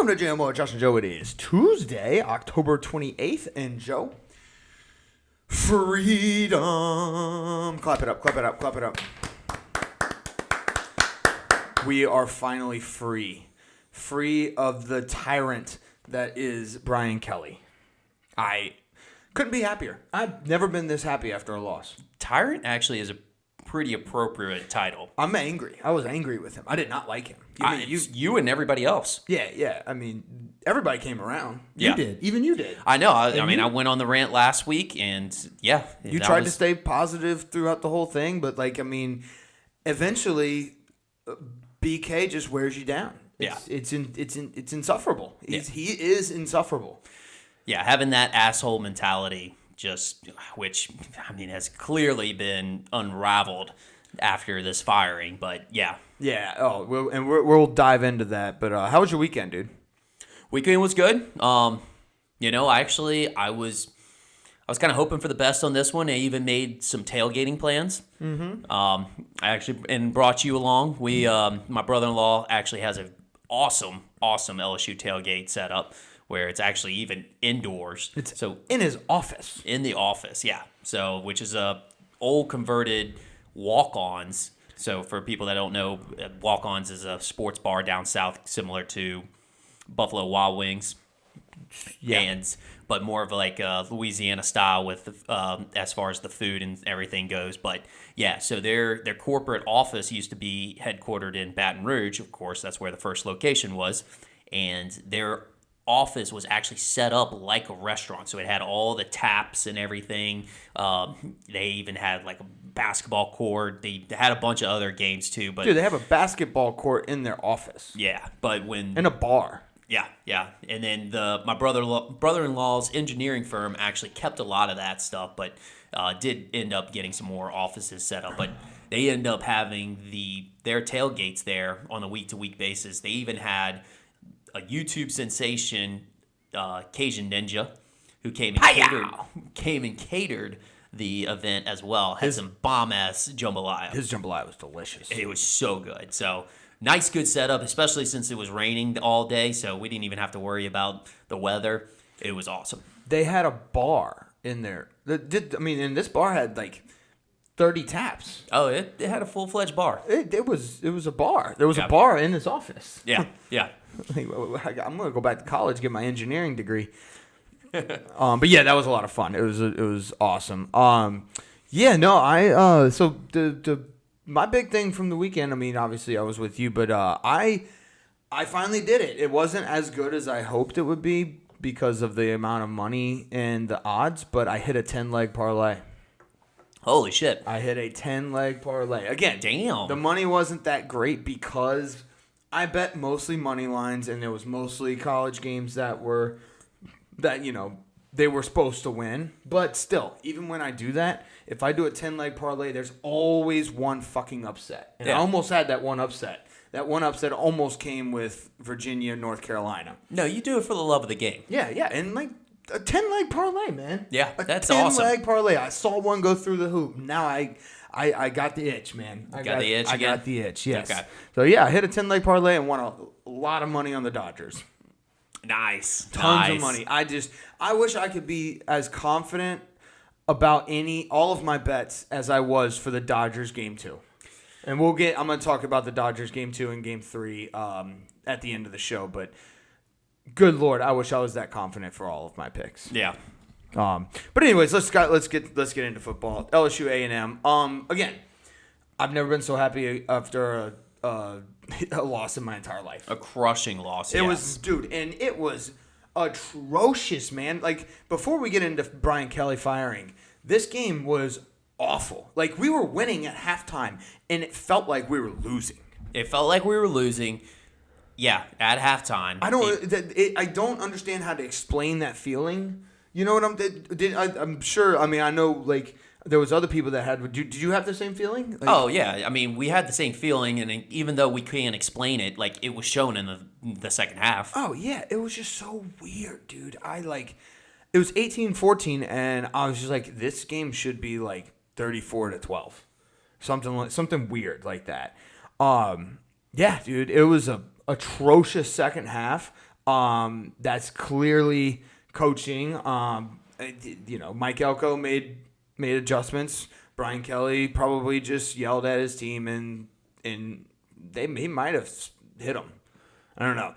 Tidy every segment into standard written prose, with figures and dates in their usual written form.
Welcome to JMO with Josh and Joe. It is Tuesday, October 28th, and Joe, freedom. Clap it up, clap it up, clap it up. We are finally free. Free of the tyrant that is Brian Kelly. I couldn't be happier. I've never been this happy after a loss. Tyrant actually is a pretty appropriate title. I'm angry. I was angry with him. I did not like him. You and everybody else. Yeah. I mean, everybody came around. Yeah. You did. Even you did. I know. I I went on the rant last week, and yeah. You tried to stay positive throughout the whole thing, but, eventually, BK just wears you down. It's insufferable. He is insufferable. Yeah, having that asshole mentality, which has clearly been unraveled after this firing. But yeah. Yeah. Oh, we'll dive into that. But how was your weekend, dude? Weekend was good. I was kind of hoping for the best on this one. I even made some tailgating plans. Mm-hmm. I actually brought you along. My brother-in-law actually has an awesome LSU tailgate set up where it's actually even indoors. It's in his office. In the office, yeah. So, which is a old converted Walk-Ons. So, for people that don't know, Walk-Ons is a sports bar down south similar to Buffalo Wild Wings. Yeah. But more of like a Louisiana style with as far as the food and everything goes. But yeah, so their corporate office used to be headquartered in Baton Rouge. Of course, that's where the first location was. And their office was actually set up like a restaurant. So it had all the taps and everything. They even had like a basketball court. They had a bunch of other games too. But dude, they have a basketball court in their office. Yeah, but in a bar. Yeah. And then my brother-in-law's engineering firm actually kept a lot of that stuff, but did end up getting some more offices set up. But they end up having their tailgates there on a week-to-week basis. They even had a YouTube sensation, Cajun Ninja, who came and catered the event as well. Had some bomb-ass jambalaya. His jambalaya was delicious. It was so good. So nice, good setup, especially since it was raining all day, so we didn't even have to worry about the weather. It was awesome. They had a bar in there. And this bar had like 30 taps. Oh, it had a full-fledged bar. It was a bar. There was a bar in his office. Yeah. I'm gonna go back to college, get my engineering degree. But yeah, that was a lot of fun. It was awesome. My big thing from the weekend, obviously I was with you, but I finally did it. It wasn't as good as I hoped it would be because of the amount of money and the odds, but I hit a 10-leg parlay. Holy shit. I hit a 10-leg parlay. Again, damn. The money wasn't that great because I bet mostly money lines, and it was mostly college games that they were supposed to win. But still, even when I do that, if I do a 10-leg parlay, there's always one fucking upset. And I almost had that one upset. That one upset almost came with Virginia, North Carolina. No, you do it for the love of the game. Yeah. And a 10-leg parlay, man. Yeah, that's awesome. A 10-leg parlay. I saw one go through the hoop. Now I got the itch, man. I got the itch, yes. Okay. So, yeah, I hit a 10-leg parlay and won a lot of money on the Dodgers. Nice. Tons of money. I wish I could be as confident about all of my bets as I was for the Dodgers game 2. And I'm going to talk about the Dodgers game 2 and game 3 at the end of the show, but good Lord, I wish I was that confident for all of my picks. Yeah. But anyways, let's get into football. LSU A&M. Again, I've never been so happy after a loss in my entire life. A crushing loss. It was atrocious, man. Like, before we get into Brian Kelly firing, this game was awful. Like, we were winning at halftime, and it felt like we were losing. Yeah, at halftime. I don't understand how to explain that feeling. You know what I'm sure. I know, like, there was other people that had. Did you have the same feeling? Like, oh yeah, we had the same feeling, and even though we can't explain it, like, it was shown in the second half. Oh yeah, it was just so weird, dude. It was 18-14, and I was just like, this game should be like 34-12, something weird like that. Yeah, dude, it was a atrocious second half. That's clearly coaching. Mike Elko made adjustments. Brian Kelly probably just yelled at his team, and he might have hit him. I don't know.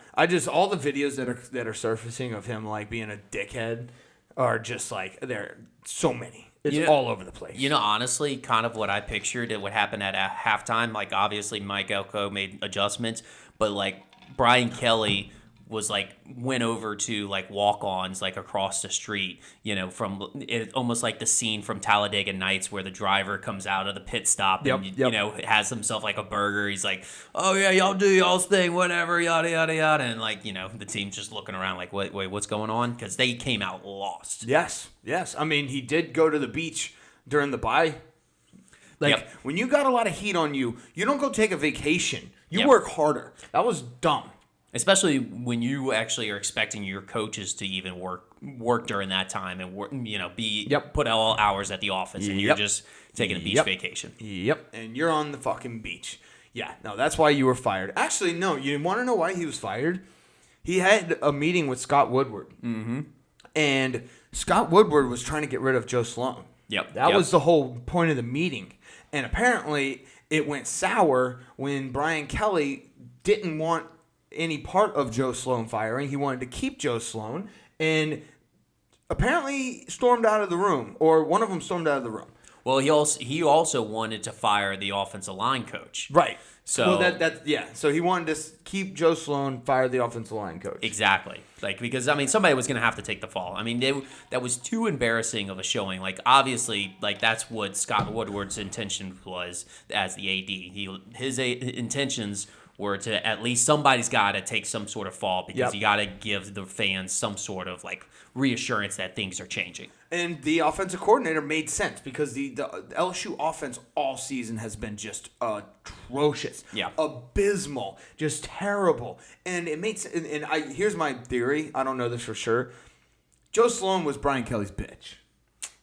All the videos that are surfacing of him like being a dickhead are just like there. So many. It's all over the place. Honestly, kind of what I pictured it would happen at a halftime. Like, obviously, Mike Elko made adjustments, but like Brian Kelly was like went over to like walk-ons like across the street, from it, almost like the scene from Talladega Nights where the driver comes out of the pit stop and has himself like a burger. He's like, "Oh yeah, y'all do y'all's thing, whatever, yada yada yada," and like the team's just looking around like, "Wait, what's going on?" Because they came out lost. Yes. I mean, he did go to the beach during the bye. Like when you got a lot of heat on you, you don't go take a vacation. You work harder. That was dumb. Especially when you actually are expecting your coaches to even work during that time and work, put all hours at the office, and you're just taking a beach vacation. Yep, and you're on the fucking beach. Yeah, no, that's why you were fired. Actually, no, you want to know why he was fired? He had a meeting with Scott Woodward, and Scott Woodward was trying to get rid of Joe Sloan. That was the whole point of the meeting, and apparently it went sour when Brian Kelly didn't want any part of Joe Sloan firing. He wanted to keep Joe Sloan, and apparently stormed out of the room, or one of them stormed out of the room. Well, he also wanted to fire the offensive line coach. Right. So So he wanted to keep Joe Sloan, fire the offensive line coach. Exactly. Like, because somebody was going to have to take the fall. I mean, that was too embarrassing of a showing. Like, obviously, like that's what Scott Woodward's intention was as the AD. His intentions were to at least somebody's got to take some sort of fall because you got to give the fans some sort of like reassurance that things are changing. And the offensive coordinator made sense because the LSU offense all season has been just atrocious, abysmal, just terrible. And it made sense. And here's my theory. I don't know this for sure. Joe Sloan was Brian Kelly's bitch.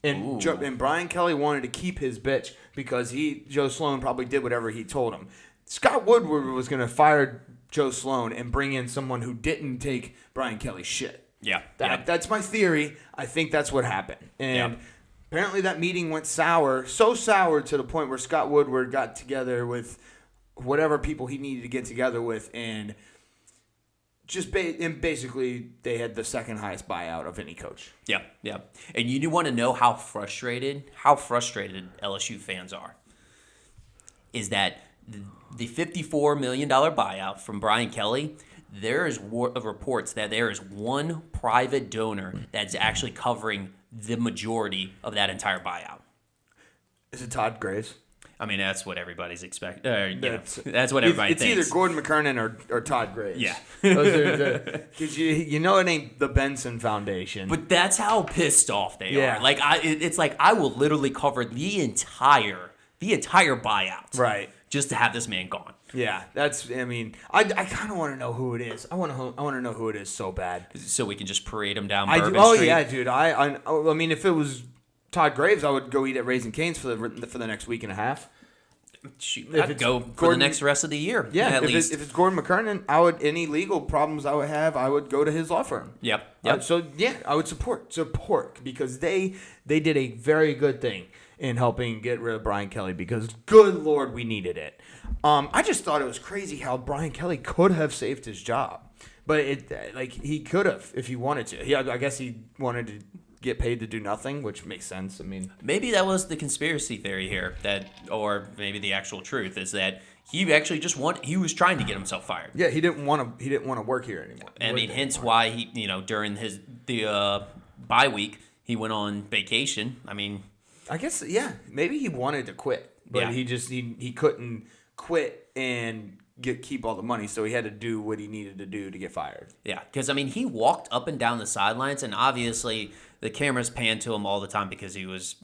And Brian Kelly wanted to keep his bitch because Joe Sloan probably did whatever he told him. Scott Woodward was going to fire Joe Sloan and bring in someone who didn't take Brian Kelly's shit. That's my theory. I think that's what happened. And apparently that meeting went sour, so sour to the point where Scott Woodward got together with whatever people he needed to get together with, and basically they had the second highest buyout of any coach. Yeah. And you do want to know how frustrated LSU fans are. Is that the $54 million buyout from Brian Kelly, there is reports that there is one private donor that's actually covering the majority of that entire buyout. Is it Todd Graves? I mean, that's what everybody's expecting. That's what everybody thinks. It's either Gordon McKernan or Todd Graves. Yeah. Because it ain't the Benson Foundation. But that's how pissed off they are. Like, it's like I will literally cover the entire buyout. Right. Just to have this man gone. Yeah, I kind of want to know who it is. I want to know who it is so bad. So we can just parade him down Bourbon Street. Yeah, dude. I mean, if it was Todd Graves, I would go eat at Raising Cane's for the next week and a half. I'd go for the next rest of the year. Yeah, at least. If it's Gordon McKernan, any legal problems I would have, I would go to his law firm. Yep. I would support because they did a very good thing in helping get rid of Brian Kelly because, good Lord, we needed it. I just thought it was crazy how Brian Kelly could have saved his job. But he could have if he wanted to. I guess he wanted to get paid to do nothing, which makes sense. I mean, maybe that was the conspiracy theory here, or maybe the actual truth is that he actually he was trying to get himself fired. Yeah, he didn't want to work here anymore. I mean, hence why he, during the bye week, he went on vacation. I mean, I guess maybe he wanted to quit, but he couldn't quit and keep all the money, so he had to do what he needed to do to get fired. Yeah, because, I mean, he walked up and down the sidelines, and obviously the cameras panned to him all the time because he was,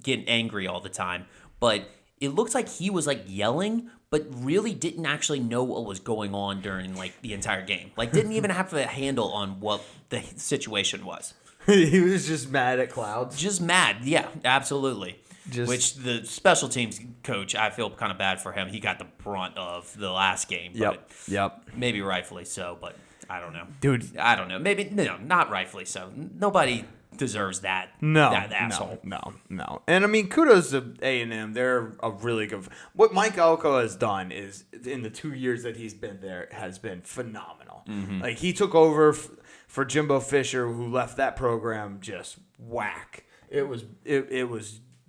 getting angry all the time. But it looks like he was, yelling, but really didn't actually know what was going on during, the entire game. Didn't even have a handle on what the situation was. He was just mad at clouds. Just mad, yeah, absolutely. Which the special teams coach, I feel kind of bad for him. He got the brunt of the last game. Yep. Maybe rightfully so, but I don't know. Dude. I don't know. Maybe, no, not rightfully so. Nobody deserves that. No, that asshole. No. And I mean, kudos to A&M. They're a really good. What Mike Elko has done is, in the 2 years that he's been there, has been phenomenal. Mm-hmm. Like, he took over for Jimbo Fisher, who left that program just whack. It was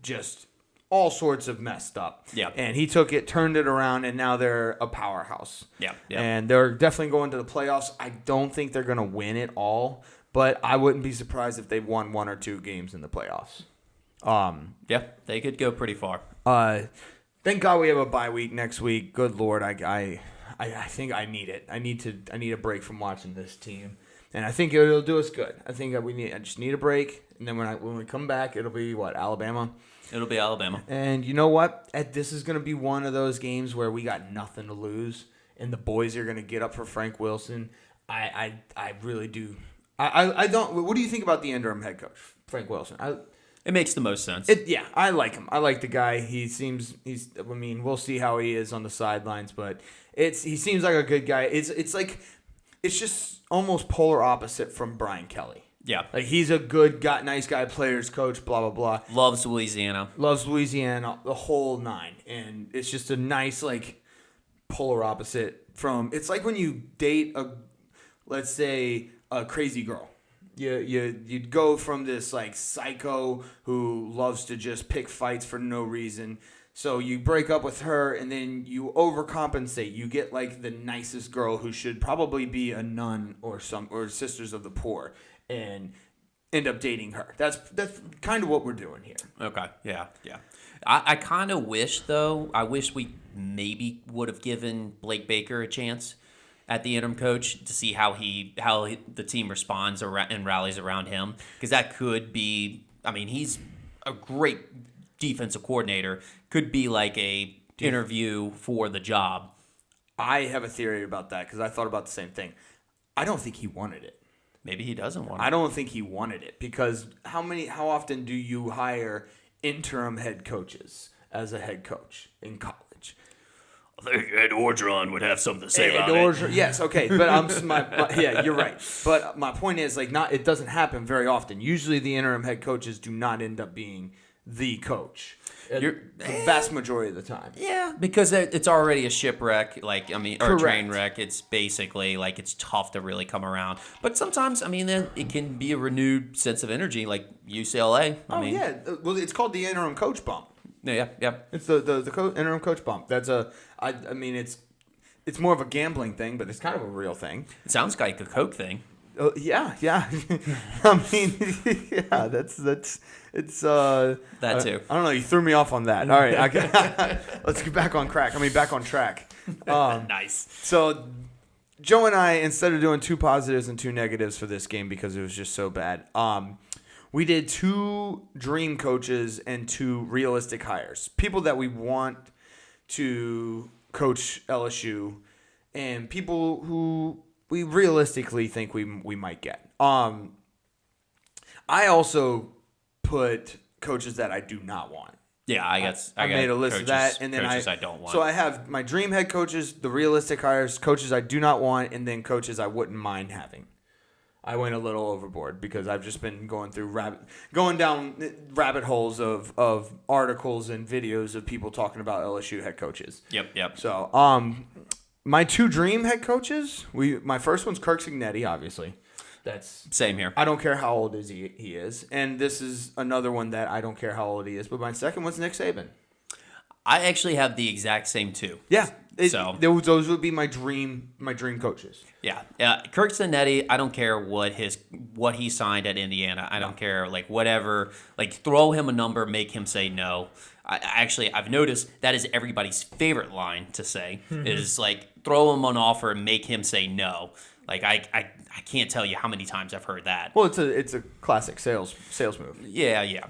just all sorts of messed up. Yeah. And he took it, turned it around, and now they're a powerhouse. Yeah. And they're definitely going to the playoffs. I don't think they're going to win it all. But I wouldn't be surprised if they won 1 or 2 games in the playoffs. Yeah, they could go pretty far. Thank God we have a bye week next week. Good Lord, I think I need it. I need a break from watching this team, and I think it'll do us good. I think I just need a break, and then when we come back, it'll be Alabama. It'll be Alabama. And you know what? This is going to be one of those games where we got nothing to lose, and the boys are going to get up for Frank Wilson. I really do. I don't. What do you think about the interim head coach, Frank Wilson? It makes the most sense. Yeah, I like him. I like the guy. I mean, we'll see how he is on the sidelines, but he seems like a good guy. It's just almost polar opposite from Brian Kelly. Yeah. Like, he's a good guy, nice guy, players coach, blah blah blah. Loves Louisiana, the whole nine, and it's just a nice polar opposite from. It's like when you date let's say, a crazy girl. You'd go from this psycho who loves to just pick fights for no reason. So you break up with her, and then you overcompensate. You get the nicest girl who should probably be a nun or Sisters of the Poor, and end up dating her. That's kind of what we're doing here. Okay. Yeah. I kind of wish, though. I wish we maybe would have given Blake Baker a chance at the interim coach to see how the team responds and rallies around him, because that could be. I mean, he's a great defensive coordinator. Could be a interview for the job. I have a theory about that because I thought about the same thing. I don't think he wanted it. Maybe he doesn't want it. I don't think he wanted it because how often do you hire interim head coaches as a head coach in college? I think Ed Orgeron would have something to say about it. Yes, okay, but yeah, you're right. But my point is, it doesn't happen very often. Usually, the interim head coaches do not end up being the coach. The vast majority of the time. Yeah, because it's already a shipwreck, or a train wreck. It's basically it's tough to really come around. But sometimes, it can be a renewed sense of energy, like UCLA. Yeah. Well, it's called the interim coach bump. Yeah. It's the interim coach bump. It's more of a gambling thing, but it's kind of a real thing. It sounds like a Coke thing. Yeah. It's that too. I don't know. You threw me off on that. All right, let's get back on track. Back on track. Nice. So, Joe and I, instead of doing 2 positives and 2 negatives for this game because it was just so bad, we did 2 dream coaches and 2 realistic hires. People that we want to coach LSU, and people who we realistically think we might get. I also put coaches that I do not want. Yeah, I made a list of that, and then I don't want. So I have my dream head coaches, the realistic hires, coaches I do not want, and then coaches I wouldn't mind having. I went a little overboard because I've just been going down rabbit holes of articles and videos of people talking about LSU head coaches. Yep. So, my 2 dream head coaches. My first one's Kirk Cignetti, obviously. That's same here. I don't care how old he is, and this is another one that I don't care how old he is. But my second one's Nick Saban. I actually have the exact same 2. Yeah. Those would be my dream coaches. Yeah. Kirk Cignetti, I don't care what he signed at Indiana. I don't care whatever. Throw him a number, make him say no. I've noticed that is everybody's favorite line to say is throw him an offer and make him say no. I can't tell you how many times I've heard that. Well, it's a classic sales move. Yeah.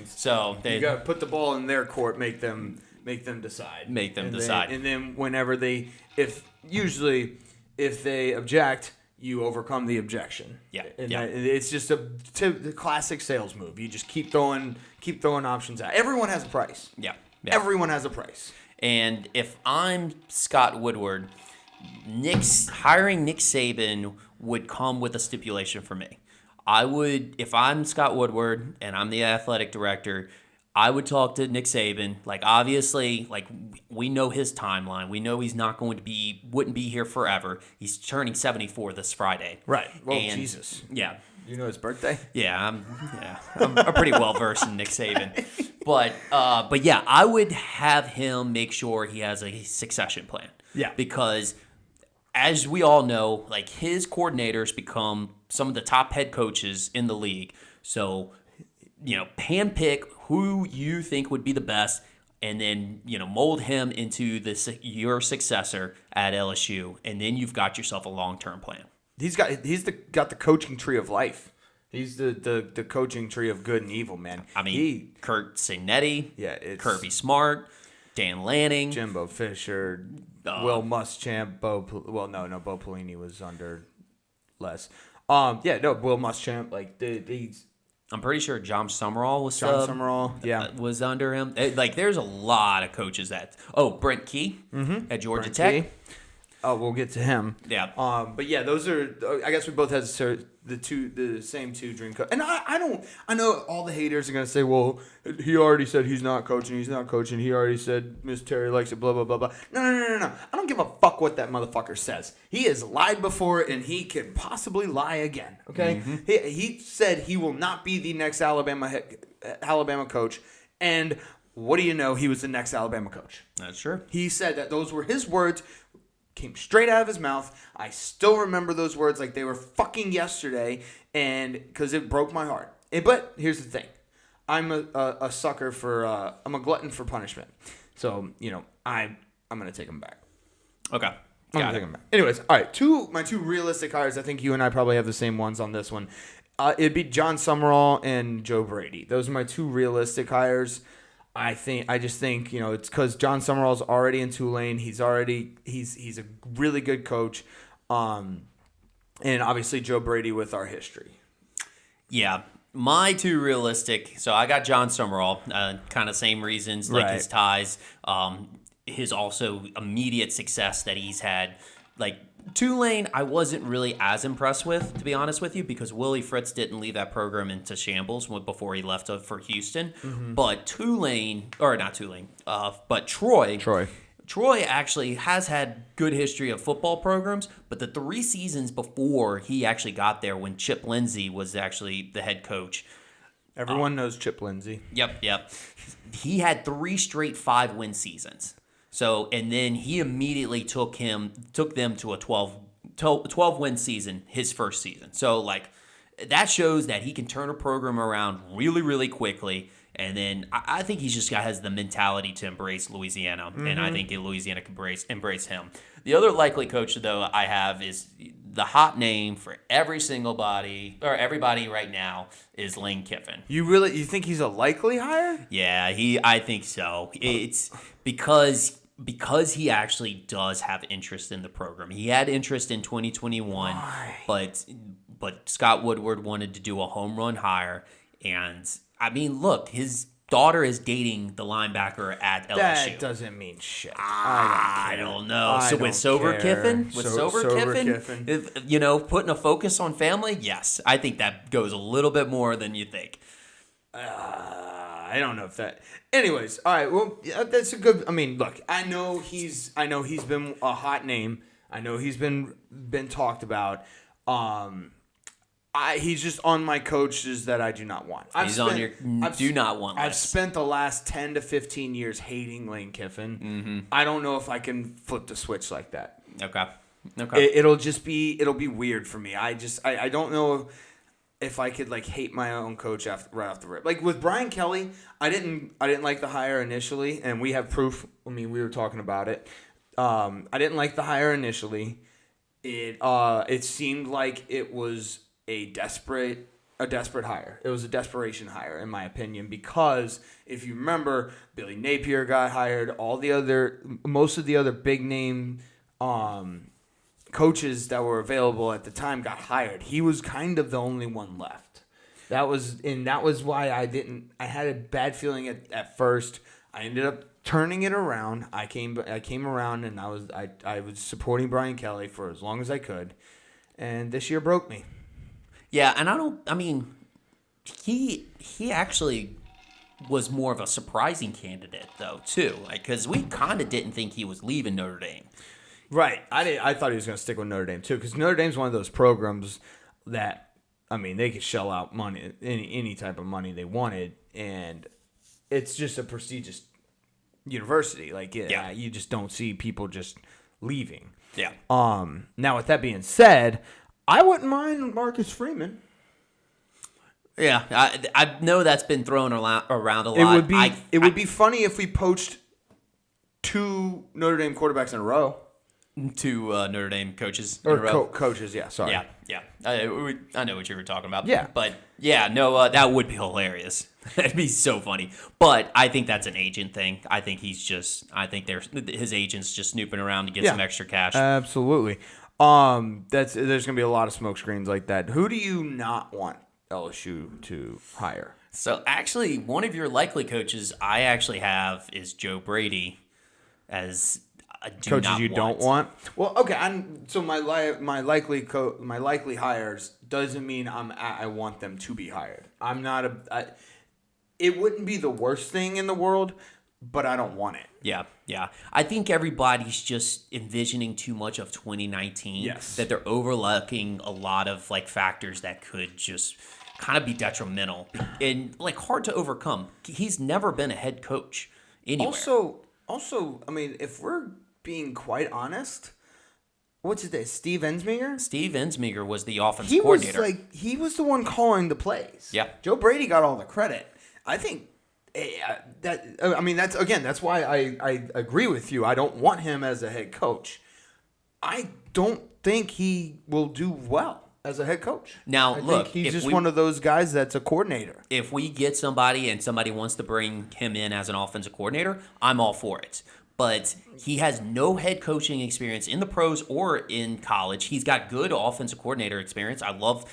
So you got to put the ball in their court, make them decide. And then whenever if they object, you overcome the objection. Yeah. It's just the classic sales move. You just keep throwing options out. Everyone has a price. Yeah. Everyone has a price. And if I'm Scott Woodward, hiring Nick Saban would come with a stipulation for me. I would, if I'm Scott Woodward and I'm the athletic director, I would talk to Nick Saban. Like, obviously, like, we know his timeline. We know he's not going to wouldn't be here forever. He's turning 74 this Friday. Right. Well, And, Jesus. Yeah. You know his birthday? Yeah, I'm pretty well versed in Nick Saban. But yeah, I would have him make sure he has a succession plan. Yeah. Because as we all know, like, his coordinators become some of the top head coaches in the league. So, handpick who you think would be the best, and then mold him into your successor at LSU, and then you've got yourself a long-term plan. He's got the coaching tree of life. He's the coaching tree of good and evil, man. I mean, Kurt Signetti, it's Kirby Smart, Dan Lanning, Jimbo Fisher, Will Muschamp, Bo Pelini was under Les. Will Muschamp, like these. I'm pretty sure John Summerall was was under him. There's a lot of coaches Brent Key at Georgia Tech. Key. Oh, we'll get to him. Yeah. But yeah, those are. I guess we both have the same two dream coach. And I know all the haters are gonna say, well, he already said he's not coaching. He's not coaching. He already said Miss Terry likes it. Blah blah blah blah. No. I don't give a fuck what that motherfucker says. He has lied before, and he can possibly lie again. Okay. Mm-hmm. He said he will not be the next Alabama coach, and what do you know? He was the next Alabama coach. That's true. He said that those were his words. Came straight out of his mouth. I still remember those words like they were fucking yesterday, and because it broke my heart. But here's the thing, I'm a sucker for I'm a glutton for punishment. So I'm gonna take him back. Okay, I'm gonna take him back. Anyways, all right. My two realistic hires. I think you and I probably have the same ones on this one. It'd be John Summerall and Joe Brady. Those are my two realistic hires. I just think it's because John Summerall's already in Tulane. He's a really good coach, and obviously Joe Brady with our history. Yeah, my two realistic. So I got John Summerall, kind of same reasons, like his ties, his also immediate success that he's had, like. Tulane, I wasn't really as impressed with, to be honest with you, because Willie Fritz didn't leave that program into shambles before he left for Houston. Mm-hmm. But Troy actually has had good history of football programs, but the 3 seasons before he actually got there, when Chip Lindsey was actually the head coach. Everyone knows Chip Lindsey. Yep. He had 3 straight 5-win seasons. So, and then he immediately took them to a 12-win season his first season. So, that shows that he can turn a program around really, really quickly. And then I think he just has the mentality to embrace Louisiana, and I think Louisiana can embrace him. The other likely coach, though, I have is the hot name for everybody right now is Lane Kiffin. You think he's a likely hire? Yeah, I think so. It's because he actually does have interest in the program. He had interest in 2021, but Scott Woodward wanted to do a home run hire, and I mean, look, his daughter is dating the linebacker at LSU. That doesn't mean shit. I don't know. So with Sober Kiffin, putting a focus on family, yes, I think that goes a little bit more than you think. I don't know if that. Anyways, all right. Well, that's a good. I mean, look, I know he's been a hot name. I know he's been talked about. He's just on my coaches that I do not want. Do not want list. I've spent the last 10 to 15 years hating Lane Kiffin. Mm-hmm. I don't know if I can flip the switch like that. Okay. It'll be weird for me. I don't know if I could hate my own coach right off the rip. Like with Brian Kelly, I didn't like the hire initially, and we have proof. I mean, we were talking about it. I didn't like the hire initially. It seemed like it was a desperate hire. It was a desperation hire, in my opinion, because if you remember, Billy Napier got hired. Most of the other big name coaches that were available at the time got hired. He was kind of the only one left. That was why I had a bad feeling at first. I ended up turning it around. I came around, and I was supporting Brian Kelly for as long as I could, and this year broke me. Yeah, and I mean, he actually was more of a surprising candidate though too, because we kind of didn't think he was leaving Notre Dame. Right. I thought he was going to stick with Notre Dame too, because Notre Dame's one of those programs that, I mean, they could shell out money, any type of money they wanted, and it's just a prestigious university. Like, yeah, you just don't see people just leaving. Yeah. Now, with that being said, I wouldn't mind Marcus Freeman. Yeah, I know that's been thrown around a lot. It would be funny if we poached 2 Notre Dame quarterbacks in a row. 2 Notre Dame coaches Or in a row. coaches, yeah, sorry. Yeah. I know what you were talking about. Yeah. But, that would be hilarious. That'd be so funny. But I think that's an agent thing. I think his agent's just snooping around to get some extra cash. Absolutely. There's going to be a lot of smoke screens like that. Who do you not want LSU to hire? So, actually, one of your likely coaches I actually have is Joe Brady as coaches you don't want. Well, okay. So my likely hires doesn't mean I want them to be hired. I'm not it wouldn't be the worst thing in the world, but I don't want it. Yeah. I think everybody's just envisioning too much of 2019. Yes. That they're overlooking a lot of like factors that could just kind of be detrimental and like hard to overcome. He's never been a head coach anywhere. Also, I mean, if we're being quite honest, what's his name? Steve Ensminger? Steve Ensminger was the offensive coordinator. He was the one calling the plays. Yeah. Joe Brady got all the credit. I think that's why I agree with you. I don't want him as a head coach. I don't think he will do well as a head coach. Now, I look, think he's just one of those guys that's a coordinator. If we get somebody and somebody wants to bring him in as an offensive coordinator, I'm all for it. But he has no head coaching experience in the pros or in college. He's got good offensive coordinator experience. I love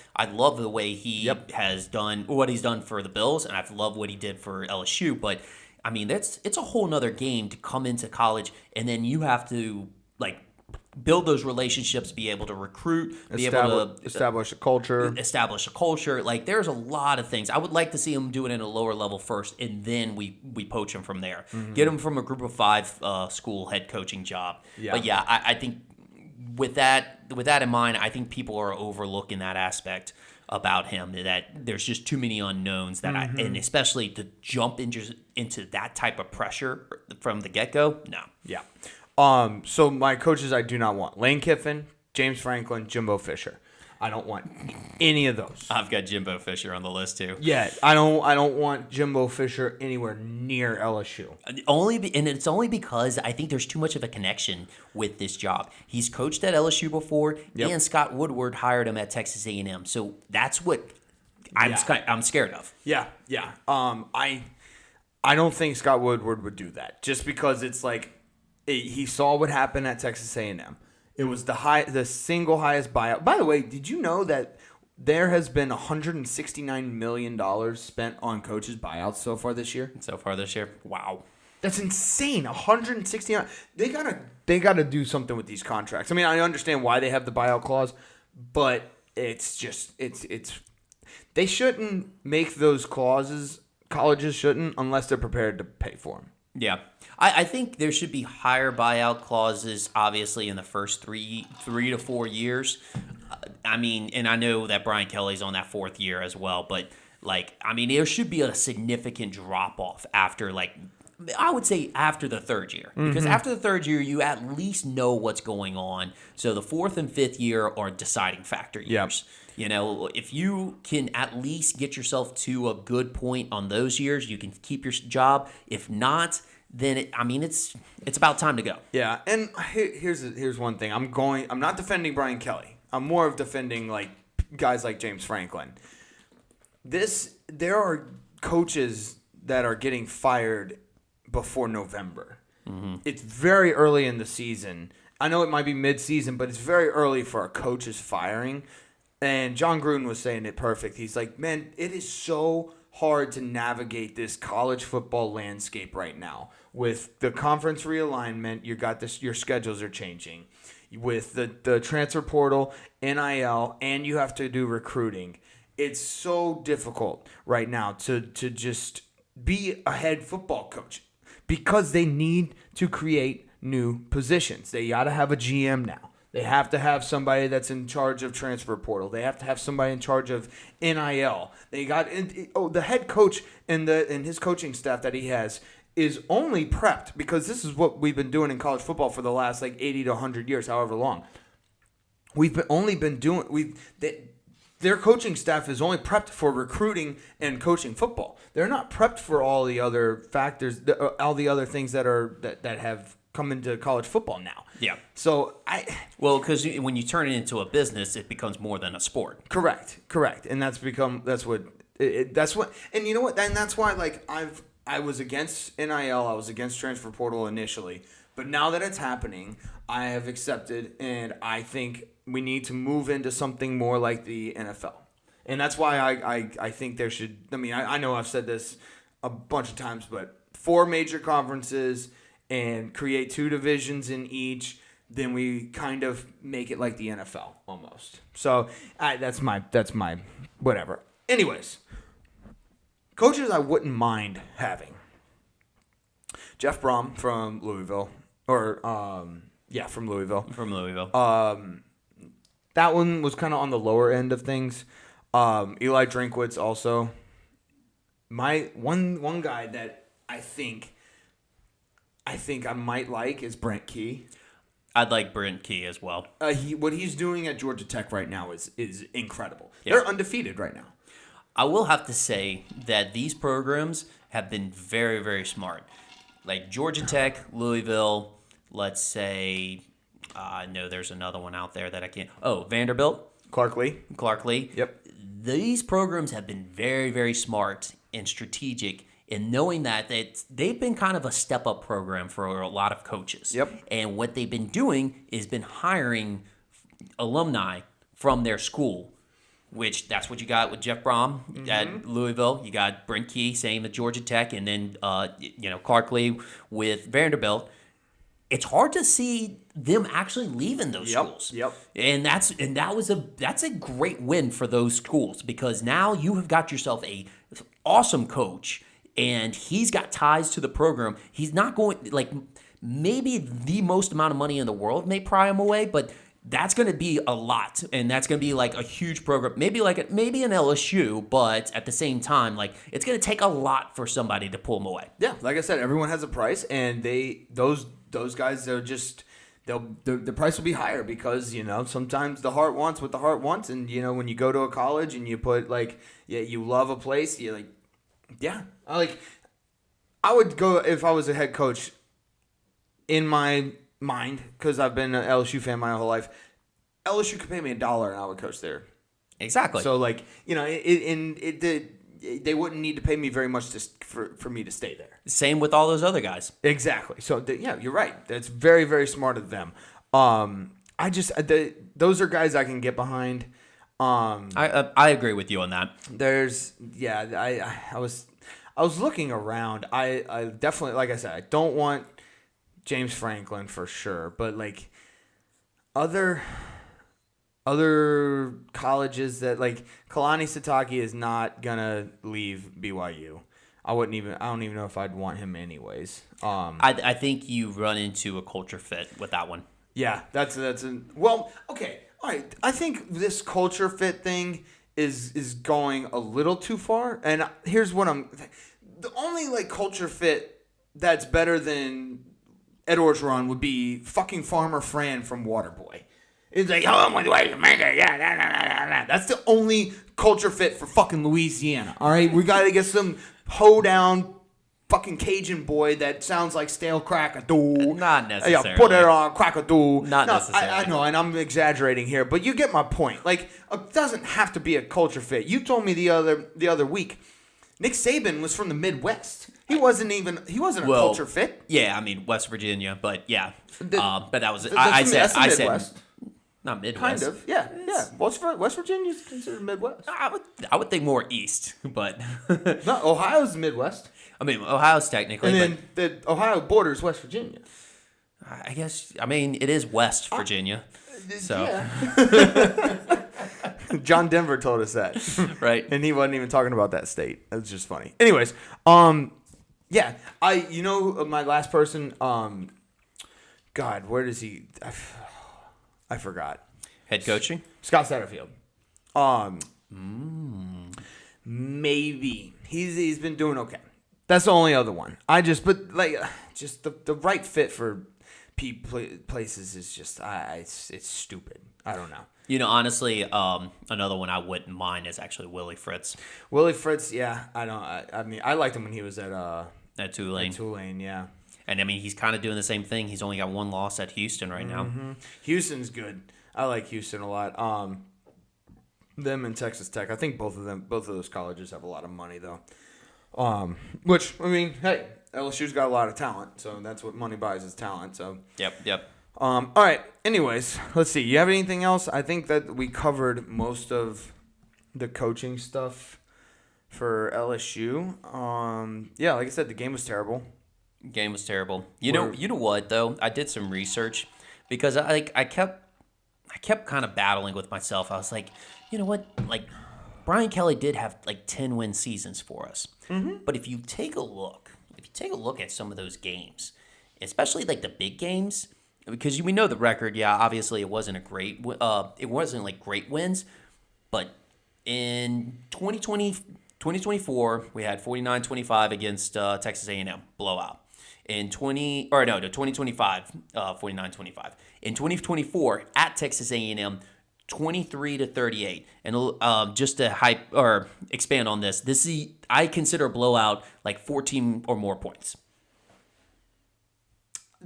the way he has done what he's done for the Bills, and I've loved what he did for LSU. But I mean, it's a whole nother game to come into college, and then you have to like build those relationships, be able to recruit, be able to establish a culture. Like, there's a lot of things. I would like to see him do it in a lower level first, and then we poach him from there. Mm-hmm. Get him from a group of 5 school head coaching job. Yeah. But yeah, I think with that in mind, I think people are overlooking that aspect about him, that there's just too many unknowns that and especially to jump into that type of pressure from the get-go. No. Yeah. So my coaches I do not want: Lane Kiffin, James Franklin, Jimbo Fisher. I don't want any of those. I've got Jimbo Fisher on the list too. Yeah, I don't want Jimbo Fisher anywhere near LSU. It's only because I think there's too much of a connection with this job. He's coached at LSU before, and Scott Woodward hired him at Texas A&M. So that's what I'm scared of. Yeah. I don't think Scott Woodward would do that, just because it's like he saw what happened at Texas A&M. It was the single highest buyout. By the way, did you know that there has been $169 million spent on coaches' buyouts so far this year? Wow. That's insane. 169. They gotta do something with these contracts. I mean, I understand why they have the buyout clause, but it's just they shouldn't make those clauses. Colleges shouldn't, unless they're prepared to pay for them. Yeah. I think there should be higher buyout clauses, obviously, in the first three to 4 years. I mean, and I know that Brian Kelly's on that 4th year as well, but, there should be a significant drop-off after, I would say after the 3rd year. Because after the 3rd year, you at least know what's going on. So the 4th and 5th year are deciding factor years. Yep. You know, if you can at least get yourself to a good point on those years, you can keep your job. If not, then it's about time to go. Yeah, and here's one thing. I'm not defending Brian Kelly. I'm more of defending guys like James Franklin. There are coaches that are getting fired before November. Mm-hmm. It's very early in the season. I know it might be mid-season, but it's very early for a coach's firing. And John Gruden was saying it perfect. He's like, man, it is so hard to navigate this college football landscape right now. With the conference realignment, your schedules are changing. With the transfer portal, NIL, and you have to do recruiting. It's so difficult right now to just be a head football coach because they need to create new positions. They got to have a GM now. They have to have somebody that's in charge of transfer portal. They have to have somebody in charge of NIL. The head coach and his coaching staff that he has is only prepped because this is what we've been doing in college football for the last 80 to 100 years, however long. Their coaching staff is only prepped for recruiting and coaching football. They're not prepped for all the other factors, all the other things that have come into college football now. Yeah. So because when you turn it into a business, it becomes more than a sport. Correct, and and you know what, and that's why I was against NIL, I was against transfer portal initially, but now that it's happening, I have accepted, and I think we need to move into something more like the NFL. And that's why I think there should, I know I've said this a bunch of times, but 4 major conferences and create 2 divisions in each, then we kind of make it like the NFL almost. So that's my whatever. Anyways, coaches I wouldn't mind having. Jeff Brom from Louisville, from Louisville. From Louisville. That one was kind of on the lower end of things. Eli Drinkwitz also. My one guy that I think I might like is Brent Key. I'd like Brent Key as well. What he's doing at Georgia Tech right now is incredible. Yeah. They're undefeated right now. I will have to say that these programs have been very, very smart. Like Georgia Tech, Louisville, let's say, I know there's another one out there that I can't. Oh, Vanderbilt. Clark Lee. Yep. These programs have been very, very smart and strategic in knowing that they've been kind of a step-up program for a lot of coaches. Yep. And what they've been doing is been hiring alumni from their school, which that's what you got with Jeff Brom at Louisville. You got Brent Key, same at Georgia Tech, and then Clark Lee with Vanderbilt. It's hard to see them actually leaving those schools. Yep. And that's a great win for those schools because now you have got yourself a awesome coach and he's got ties to the program. He's not going maybe the most amount of money in the world may pry him away, but that's going to be a lot, and that's going to be a huge program. Maybe an LSU, but at the same time, it's going to take a lot for somebody to pull him away. Yeah, like I said, everyone has a price, and those guys are just the price will be higher because sometimes the heart wants what the heart wants, and when you go to a college and you put you love a place, I would go if I was a head coach. In my mind, because I've been an LSU fan my whole life, LSU could pay me $1 and I would coach there. Exactly. So they wouldn't need to pay me very much for me to stay there. Same with all those other guys. Exactly. So you're right. That's very, very smart of them. Those are guys I can get behind. I agree with you on that. I was looking around. I definitely, like I said, I don't want James Franklin for sure, but other colleges that Kalani Sitake is not gonna leave BYU. I don't even know if I'd want him anyways. I think you run into a culture fit with that one. Yeah, okay, all right. I think this culture fit thing is going a little too far, and here's what the only culture fit that's better than Ed Orgeron would be fucking Farmer Fran from Waterboy. It's how much way to make it? Yeah. That's the only culture fit for fucking Louisiana. All right, we got to get some hoedown fucking Cajun boy that sounds like stale crack-a-doo. Not necessarily. Yeah, put it on crack-a-doo. Not necessarily. I know, and I'm exaggerating here, but you get my point. It doesn't have to be a culture fit. You told me the other week, Nick Saban was from the Midwest. He wasn't a culture fit. Yeah, West Virginia, but yeah. But that was I said Not Midwest. Kind of, yeah. West Virginia is considered Midwest. I would think more East, but No, Ohio's Midwest. I mean, Ohio's technically, And then the Ohio borders West Virginia. I guess, I mean, it is West Virginia. So, Yeah. John Denver told us that. right. And he wasn't even talking about that state. That's just funny. Anyways, yeah, my last person, God, where does he, I forgot. Head coaching? Scott Satterfield. Maybe. He's been doing okay. That's the only other one. Just the right fit for places is just, it's stupid. I don't know. You know, honestly, another one I wouldn't mind is actually Willie Fritz Willie Fritz, yeah, I mean, I liked him when he was at Tulane. Tulane, yeah. And I mean, he's kind of doing the same thing. He's only got one loss at Houston right now. Houston's good. I like Houston a lot. Them and Texas Tech. I think both of those colleges have a lot of money though. Which, I mean, hey, LSU's got a lot of talent, so that's what money buys is talent. So Yep. all right. Anyways, let's see. You have anything else? I think that we covered most of the coaching stuff for LSU. Yeah, like I said, the game was terrible. Game was terrible. You know what though? I did some research because I kept kind of battling with myself. I was like, you know what? Like Brian Kelly did have like 10-win seasons for us. Mm-hmm. But if you take a look at some of those games, especially like the big games, because we know the record. Yeah, obviously it wasn't it wasn't like great wins, but in 2024 we had 49-25 against Texas A&M blowout. In 2025, 49-25. In 2024, at Texas A&M, 23-38. And just to expand on this I consider a blowout like 14 or more points.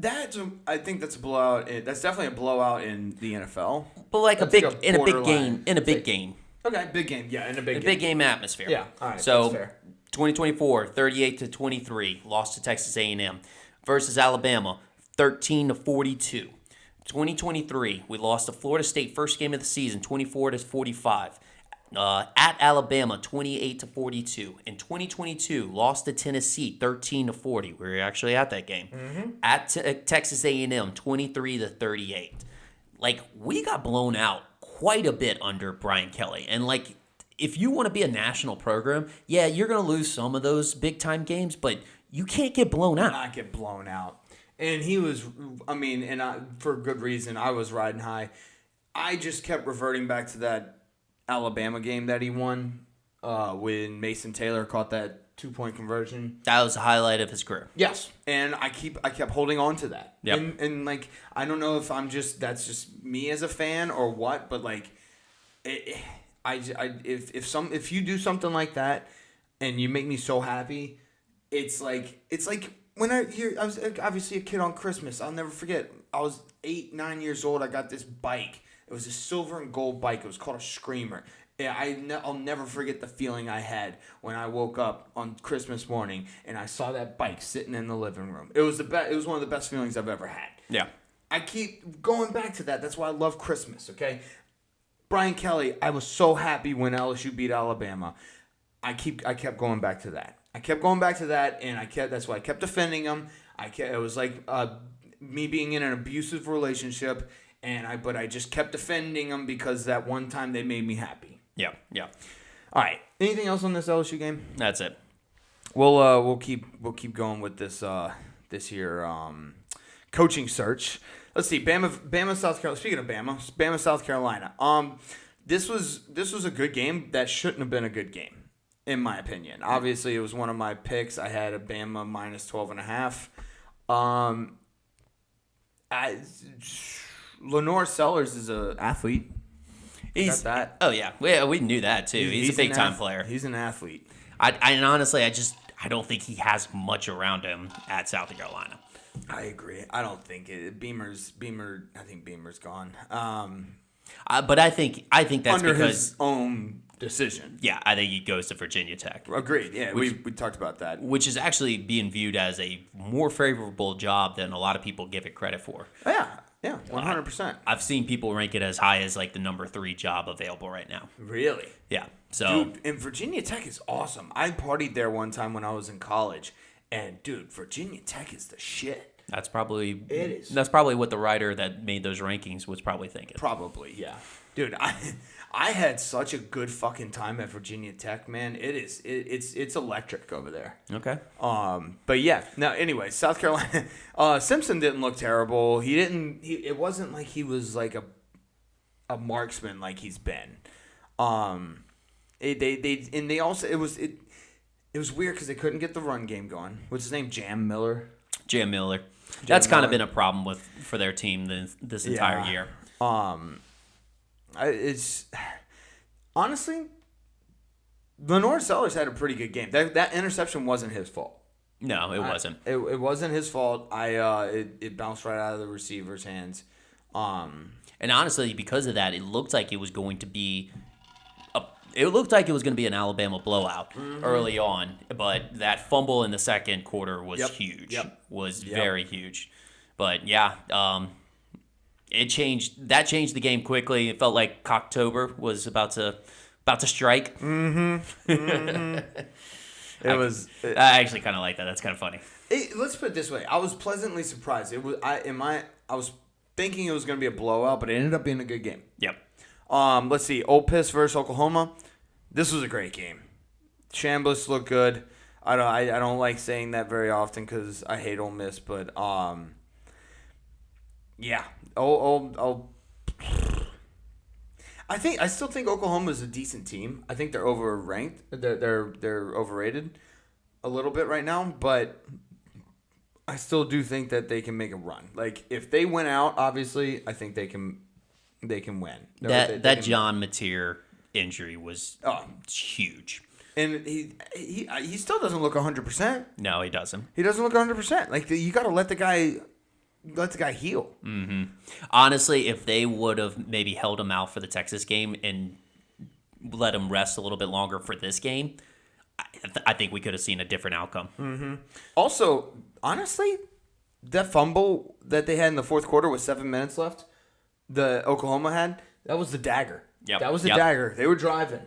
I think that's a blowout. That's definitely a blowout in the NFL. But like that's a big game. Okay, big game. Yeah, in a big game. Big game atmosphere. Yeah, all right, so, that's fair. 2024, 38-23, lost to Texas A&M. Versus Alabama, 13-42. 2023, we lost to Florida State first game of the season, 24-45. At Alabama, 28-42. In 2022, lost to Tennessee, 13-40. We were actually at that game. Mm-hmm. At Texas A&M, 23-38. Like, we got blown out quite a bit under Brian Kelly. And, like, if you want to be a national program, yeah, you're going to lose some of those big-time games, but you can't get blown out. Not get blown out. And he was, for good reason, I was riding high. I just kept reverting back to that Alabama game that he won when Mason Taylor caught that 2-point conversion. That was the highlight of his career. Yes, and I kept holding on to that. Yep. And like, I don't know if that's just me as a fan or what, but like, if you do something like that and you make me so happy, it's like when I was obviously a kid on Christmas. I'll never forget. I was 8-9 years old. I got this bike. It was a silver and gold bike. It was called a Screamer. Yeah, I'll never forget the feeling I had when I woke up on Christmas morning and I saw that bike sitting in the living room. It was It was one of the best feelings I've ever had. Yeah. I keep going back to that. That's why I love Christmas. Okay. Brian Kelly, I was so happy when LSU beat Alabama. I kept going back to that. And that's why I kept defending him. It was like me being in an abusive relationship, but I just kept defending him because that one time they made me happy. Yeah. All right. Anything else on this LSU game? That's it. We'll keep going with this here coaching search. Let's see. Bama, South Carolina. Speaking of Bama, South Carolina. This was a good game that shouldn't have been a good game, in my opinion. Obviously, it was one of my picks. I had a Bama minus 12.5. Lenore Sellers is an athlete. He's that. Oh yeah, we knew that too. He's a big time player. He's an athlete. And honestly, I don't think he has much around him at South Carolina. I agree. I don't think it. Beamer. I think Beamer's gone. But I think that's under because his own decision. Yeah, I think he goes to Virginia Tech. Agreed. Yeah, we talked about that, which is actually being viewed as a more favorable job than a lot of people give it credit for. Yeah, Yeah, 100%. I've seen people rank it as high as like the number 3 job available right now. Really? Yeah. So, dude, and Virginia Tech is awesome. I partied there one time when I was in college, and dude, Virginia Tech is the shit. that's probably It is. That's probably what the writer that made those rankings was probably thinking. Probably, yeah. Dude, I had such a good fucking time at Virginia Tech, man. It's electric over there. Okay. But yeah. Now, anyway, South Carolina. Simpson didn't look terrible. It wasn't like he was like a marksman like he's been. It was weird because they couldn't get the run game going. What's his name? Jam Miller. That's kind of been a problem for their team this entire year. It's honestly, Lenore Sellers had a pretty good game. That interception wasn't his fault. No, it wasn't. It wasn't his fault. It bounced right out of the receiver's hands. And honestly, because of that, it looked like it was going to be an Alabama blowout early on, but that fumble in the second quarter was huge. Very huge. But yeah, it changed the game quickly. It felt like Cocktober was about to strike. I actually kind of like that. That's kind of funny. Let's put it this way: I was pleasantly surprised. I was thinking it was going to be a blowout, but it ended up being a good game. Yep. Let's see. Ole Miss versus Oklahoma. This was a great game. Chambliss looked good. I don't like saying that very often because I hate Ole Miss, but yeah. I still think Oklahoma is a decent team. I think they're overranked. They're overrated a little bit right now, but I still do think that they can make a run. Like if they win out, obviously, I think they can win. That John Mateer injury was huge. And he still doesn't look 100%. No, he doesn't. He doesn't look 100%. Like you got to let the guy heal. Mm-hmm. Honestly, if they would have maybe held him out for the Texas game and let him rest a little bit longer for this game, I think we could have seen a different outcome. Mm-hmm. Also, honestly, that fumble that they had in the fourth quarter with 7 minutes left, the Oklahoma had, that was the dagger. Yep. That was the dagger. They were driving,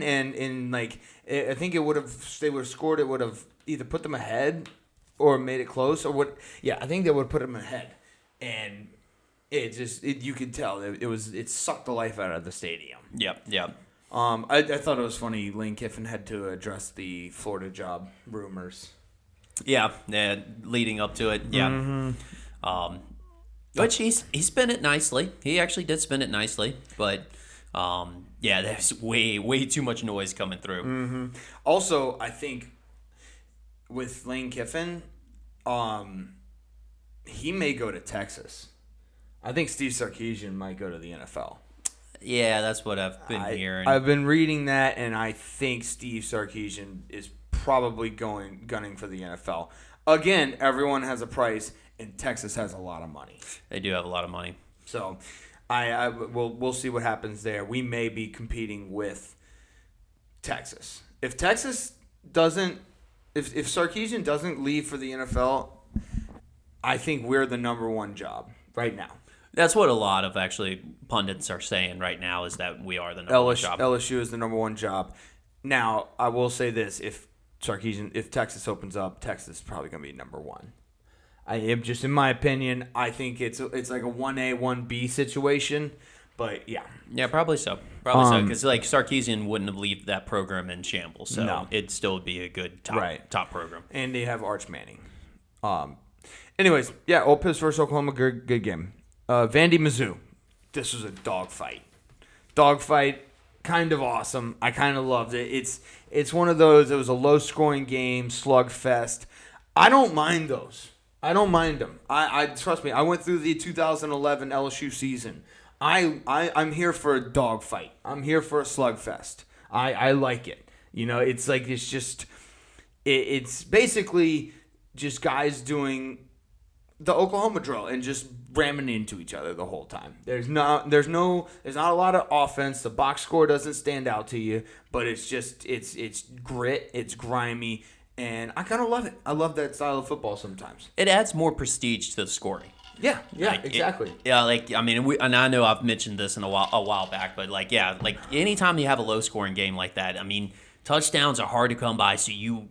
and like I think they would have scored. It would have either put them ahead or made it close, or what? Yeah, I think they would have put them ahead, and you could tell it sucked the life out of the stadium. Yep. I thought it was funny. Lane Kiffin had to address the Florida job rumors. Yeah, leading up to it. Yeah. Mm-hmm. Which he spent it nicely. He actually did spin it nicely, but there's way too much noise coming through. Mm-hmm. Also, I think with Lane Kiffin, he may go to Texas. I think Steve Sarkisian might go to the NFL. Yeah, that's what I've been hearing. I've been reading that, and I think Steve Sarkisian is probably gunning for the NFL. Again, everyone has a price, and Texas has a lot of money. They do have a lot of money. So, we'll see what happens there. We may be competing with Texas. If Sarkisian doesn't leave for the NFL, I think we're the number one job right now. That's what a lot of actually pundits are saying right now is that we are the number one job. LSU is the number one job. Now, I will say this: if Texas opens up, Texas is probably going to be number one. I am just in my opinion. I think it's like a 1A 1B situation, but yeah. Yeah, probably so. Because like Sarkisian wouldn't have left that program in shambles, so no. It'd still be a good top program. And they have Arch Manning. Anyways, yeah, Ole Miss versus Oklahoma, good game. Vandy Mizzou, this was a dogfight. Kind of awesome. I kind of loved it. It's one of those. It was a low scoring game, slugfest. I don't mind those. I don't mind them. I trust me. I went through the 2011 LSU season. I'm here for a dogfight. I'm here for a slugfest. I like it. You know, it's like it's basically just guys doing the Oklahoma drill and just ramming into each other the whole time. There's not a lot of offense. The box score doesn't stand out to you, but it's grit, it's grimy, and I kind of love it. I love that style of football sometimes. It adds more prestige to the scoring. Yeah, Like, exactly. And I know I've mentioned this a while back, but anytime you have a low scoring game like that, touchdowns are hard to come by. So you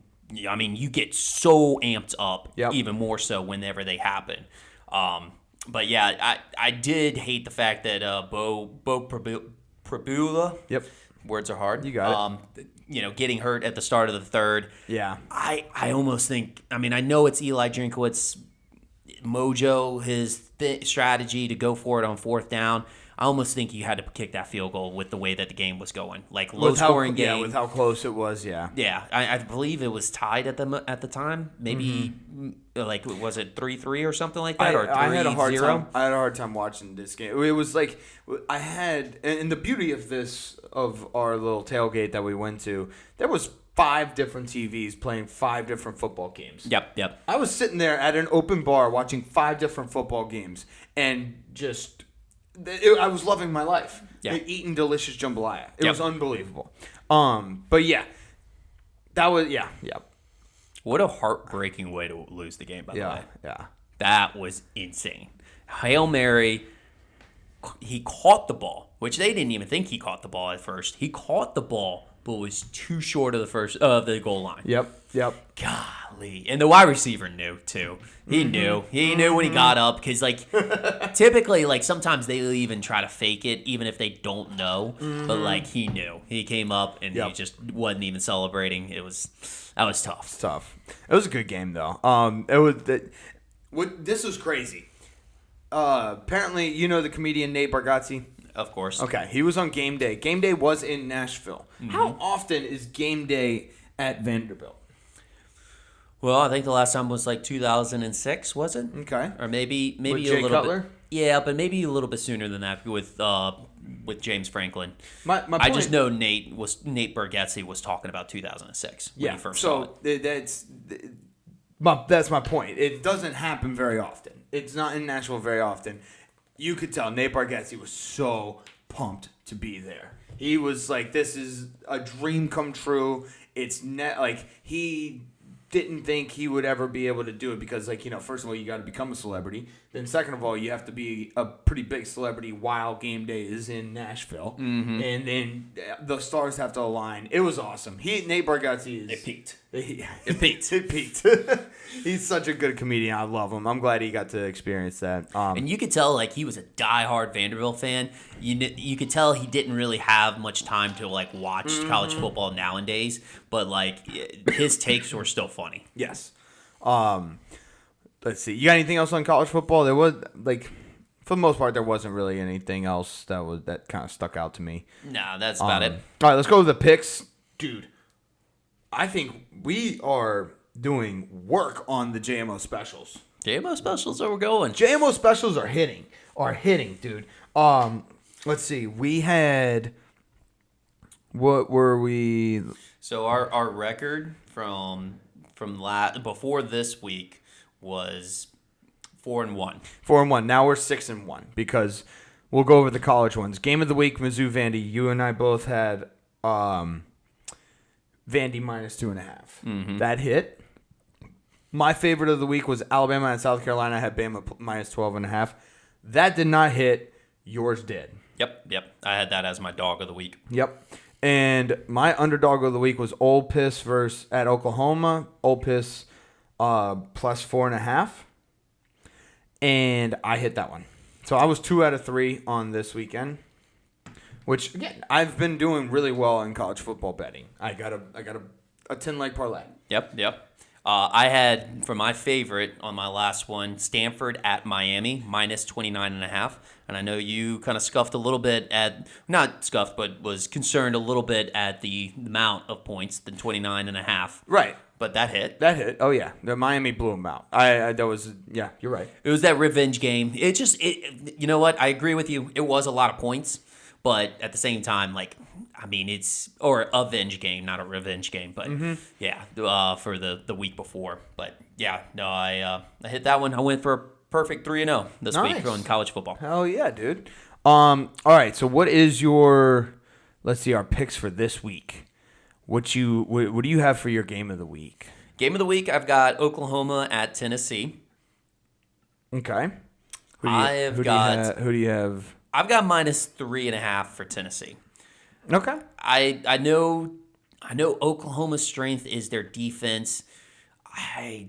get so amped up, even more so whenever they happen. But yeah, I did hate the fact that Bo Prabula. Yep. Words are hard. You got it. Getting hurt at the start of the third. Yeah. I almost think. I know it's Eli Drinkwitz's mojo, his strategy to go for it on fourth down. I almost think you had to kick that field goal with the way that the game was going, like low scoring game. Yeah, with how close it was. Yeah. Yeah, I believe it was tied at the time. Maybe was it 3-3 or something like that, or 3-0? I had a hard time watching this game. It was like I had, and the beauty of our little tailgate that we went to, there was 5 different TVs playing 5 different football games. Yep. I was sitting there at an open bar watching 5 different football games, and I was loving my life. Yeah. Eating delicious jambalaya. It was unbelievable. But yeah, that was yeah. What a heartbreaking way to lose the game, by the way. Yeah. That was insane. Hail Mary. He caught the ball, which they didn't even think he caught the ball at first. He caught the ball, but was too short of the goal line. Yep. Golly. And the wide receiver knew, too. He knew. He knew when he got up, because, typically, sometimes they'll even try to fake it, even if they don't know. But, he knew. He came up, and he just wasn't even celebrating. That was tough. It's tough. It was a good game, though. This was crazy. Apparently, you know the comedian Nate Bargatze? Of course. Okay, he was on Game Day. Game Day was in Nashville. How often is Game Day at Vanderbilt? Well, I think the last time was 2006, was it? Okay. Or maybe With a Jay little Cutler? bit. Yeah, but maybe a little bit sooner than that with James Franklin. My point, I just know Nate Bargatze was talking about 2006 when he first saw it. That's my point. It doesn't happen very often. It's not in Nashville very often. You could tell Nate Bargatze was so pumped to be there. He was like, "This is a dream come true." He didn't think he would ever be able to do it because, first of all, you got to become a celebrity. Then, second of all, you have to be a pretty big celebrity while Game Day is in Nashville. And then the stars have to align. It was awesome. Nate Bargatze is... It peaked. It peaked. He's such a good comedian. I love him. I'm glad he got to experience that. And you could tell, he was a diehard Vanderbilt fan. You could tell he didn't really have much time to, watch college football nowadays. But, his takes were still funny. Yes. Let's see. You got anything else on college football? There was, for the most part, there wasn't really anything else that kind of stuck out to me. No, that's about it. All right, let's go to the picks. Dude, I think we are doing work on the JMO specials. JMO specials are going. JMO specials are hitting, dude. Let's see. We had, what were we? So our record from before this week was 4-1. 4-1. Now we're 6-1 because we'll go over the college ones. Game of the week, Mizzou Vandy. You and I both had Vandy minus 2.5. That hit. My favorite of the week was Alabama and South Carolina. I had Bama minus 12.5. That did not hit. Yours did. Yep. I had that as my dog of the week. Yep. And my underdog of the week was Ole Miss at Oklahoma. Ole Miss plus 4.5. And I hit that one. So I was 2 out of 3 on this weekend. Which, again, I've been doing really well in college football betting. I got a 10-leg parlay. Yep. I had, for my favorite on my last one, Stanford at Miami, minus 29.5. And I know you kind of scuffed a little bit not scuffed, but was concerned a little bit at the amount of points, the 29.5. Right. But that hit. Oh, yeah. The Miami blew them out. Yeah, you're right. It was that revenge game. You know what? I agree with you. It was a lot of points. But at the same time, it's a avenge game, not a revenge game. But for the week before. But yeah, no, I hit that one. I went for a perfect 3-0 this week on college football. Hell yeah, dude. All right. So what is let's see, our picks for this week. What do you have for your game of the week? Game of the week, I've got Oklahoma at Tennessee. Okay. Who do you have? I've got -3.5 for Tennessee. Okay. I know Oklahoma's strength is their defense. I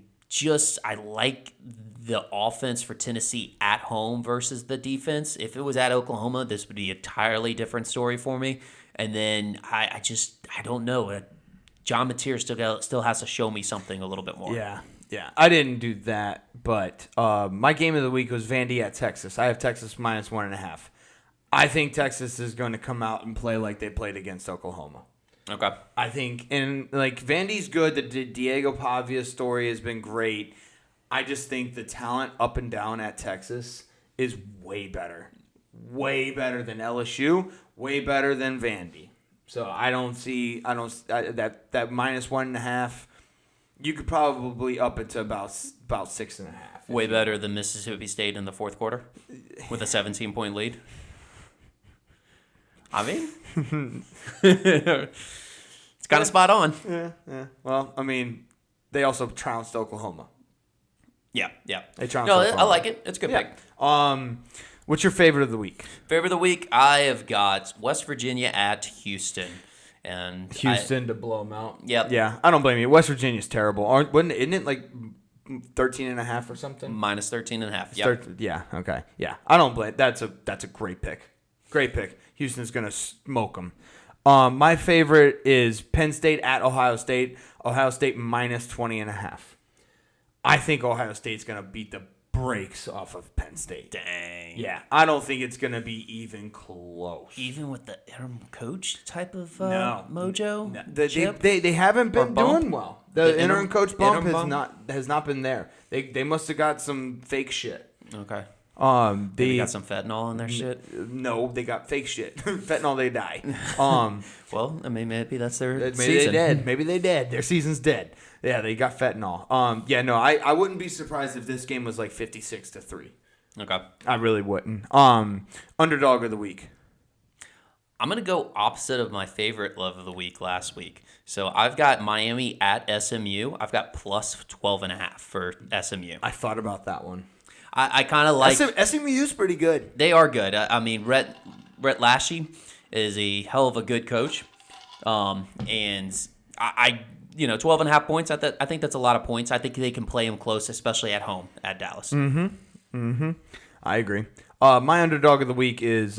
like the offense for Tennessee at home versus the defense. If it was at Oklahoma, this would be a entirely different story for me. And then I don't know. John Mateer still has to show me something a little bit more. Yeah. I didn't do that, but my game of the week was Vandy at Texas. I have Texas -1.5. I think Texas is going to come out and play like they played against Oklahoma. Okay. I think, and like Vandy's good. The Diego Pavia story has been great. I just think the talent up and down at Texas is way better. Way better than LSU. Way better than Vandy. So that -1.5. You could probably up it to about 6.5. Way better than Mississippi State in the fourth quarter with a 17-point lead. I mean, it's kind of spot on. Yeah. Well, I mean, they also trounced Oklahoma. Yeah. They trounced Oklahoma. I like it. It's a good pick. What's your favorite of the week? Favorite of the week, I have got West Virginia at Houston. And Houston to blow them out. Yep. Yeah, I don't blame you. West Virginia's terrible. Isn't it like 13.5 or something? -13.5. Yep. Yeah. Okay. Yeah. I don't blame. That's a great pick. Great pick. Houston's gonna smoke them. My favorite is Penn State at Ohio State. Ohio State -20.5. I think Ohio State's gonna beat the brakes off of Penn State. Dang. Yeah. I don't think it's gonna be even close. Even with the interim coach type of No. mojo. They haven't been doing well. The interim coach bump bump? has not been there. They must have got some fake shit. Okay. They got some fentanyl in their shit. No, they got fake shit. Fentanyl, they die. Well, I mean, maybe that's their season. Maybe they dead. Their season's dead. Yeah, they got fentanyl. I wouldn't be surprised if this game was like 56-3. Okay. I really wouldn't. Underdog of the week. I'm gonna go opposite of my favorite love of the week last week. So I've got Miami at SMU. I've got +12.5 for SMU. I thought about that one. I kind of like SMU's pretty good. They are good. I mean, Rhett Lashie is a hell of a good coach, and I 12.5 points. I think that's a lot of points. I think they can play them close, especially at home at Dallas. I agree. My underdog of the week is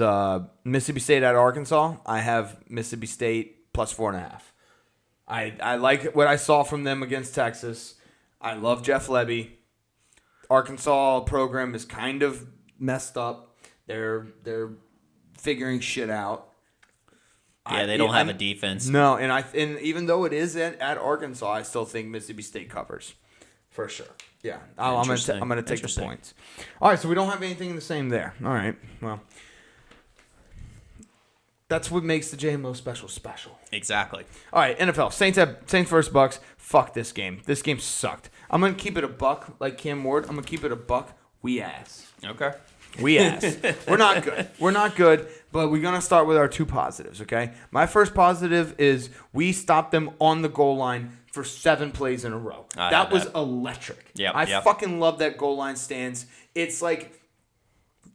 Mississippi State at Arkansas. I have Mississippi State +4.5. I like what I saw from them against Texas. I love Jeff Lebby. Arkansas program is kind of messed up. They're figuring shit out. Yeah, they don't have a defense. No, and even though it is at Arkansas, I still think Mississippi State covers for sure. Yeah, I'm gonna take the points. All right, so we don't have anything the same there. All right, well, that's what makes the JMO special. Exactly. All right, NFL Saints versus Bucks. Fuck this game. This game sucked. I'm gonna keep it a buck like Cam Ward. I'm gonna keep it a buck. We ass. Okay. We ass. We're not good. But we're gonna start with our two positives. Okay. My first positive is we stopped them on the goal line for 7 plays in a row. That was electric. Yep, I fucking love that goal line stance. It's like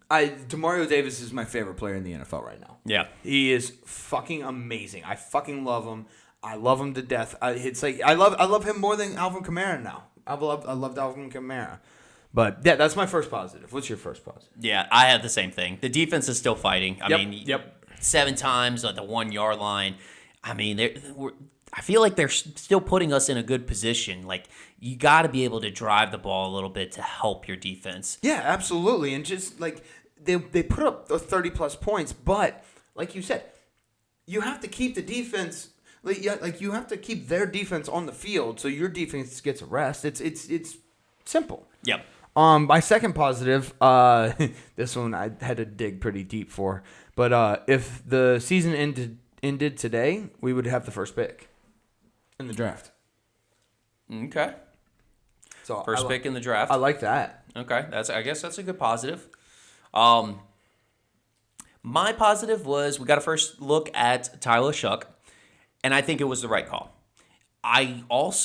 Demario Davis is my favorite player in the NFL right now. Yeah. He is fucking amazing. I fucking love him. I love him to death. It's like I love him more than Alvin Kamara now. I loved Alvin Kamara. But yeah, that's my first positive. What's your first positive? Yeah, I have the same thing. The defense is still fighting. I mean, 7 times at the 1 yard line. I mean, I feel like they're still putting us in a good position. Like, you got to be able to drive the ball a little bit to help your defense. Yeah, absolutely. And just like they put up 30-plus points, but like you said, you have to keep the defense. Like you have to keep their defense on the field so your defense gets a rest. It's simple. Yep. My second positive, this one I had to dig pretty deep for, but if the season ended today, we would have the first pick in the draft. Okay. So first pick in the draft. I like that. Okay, I guess that's a good positive. My positive was we got a first look at Tyler Shuck, and I think it was the right call. What was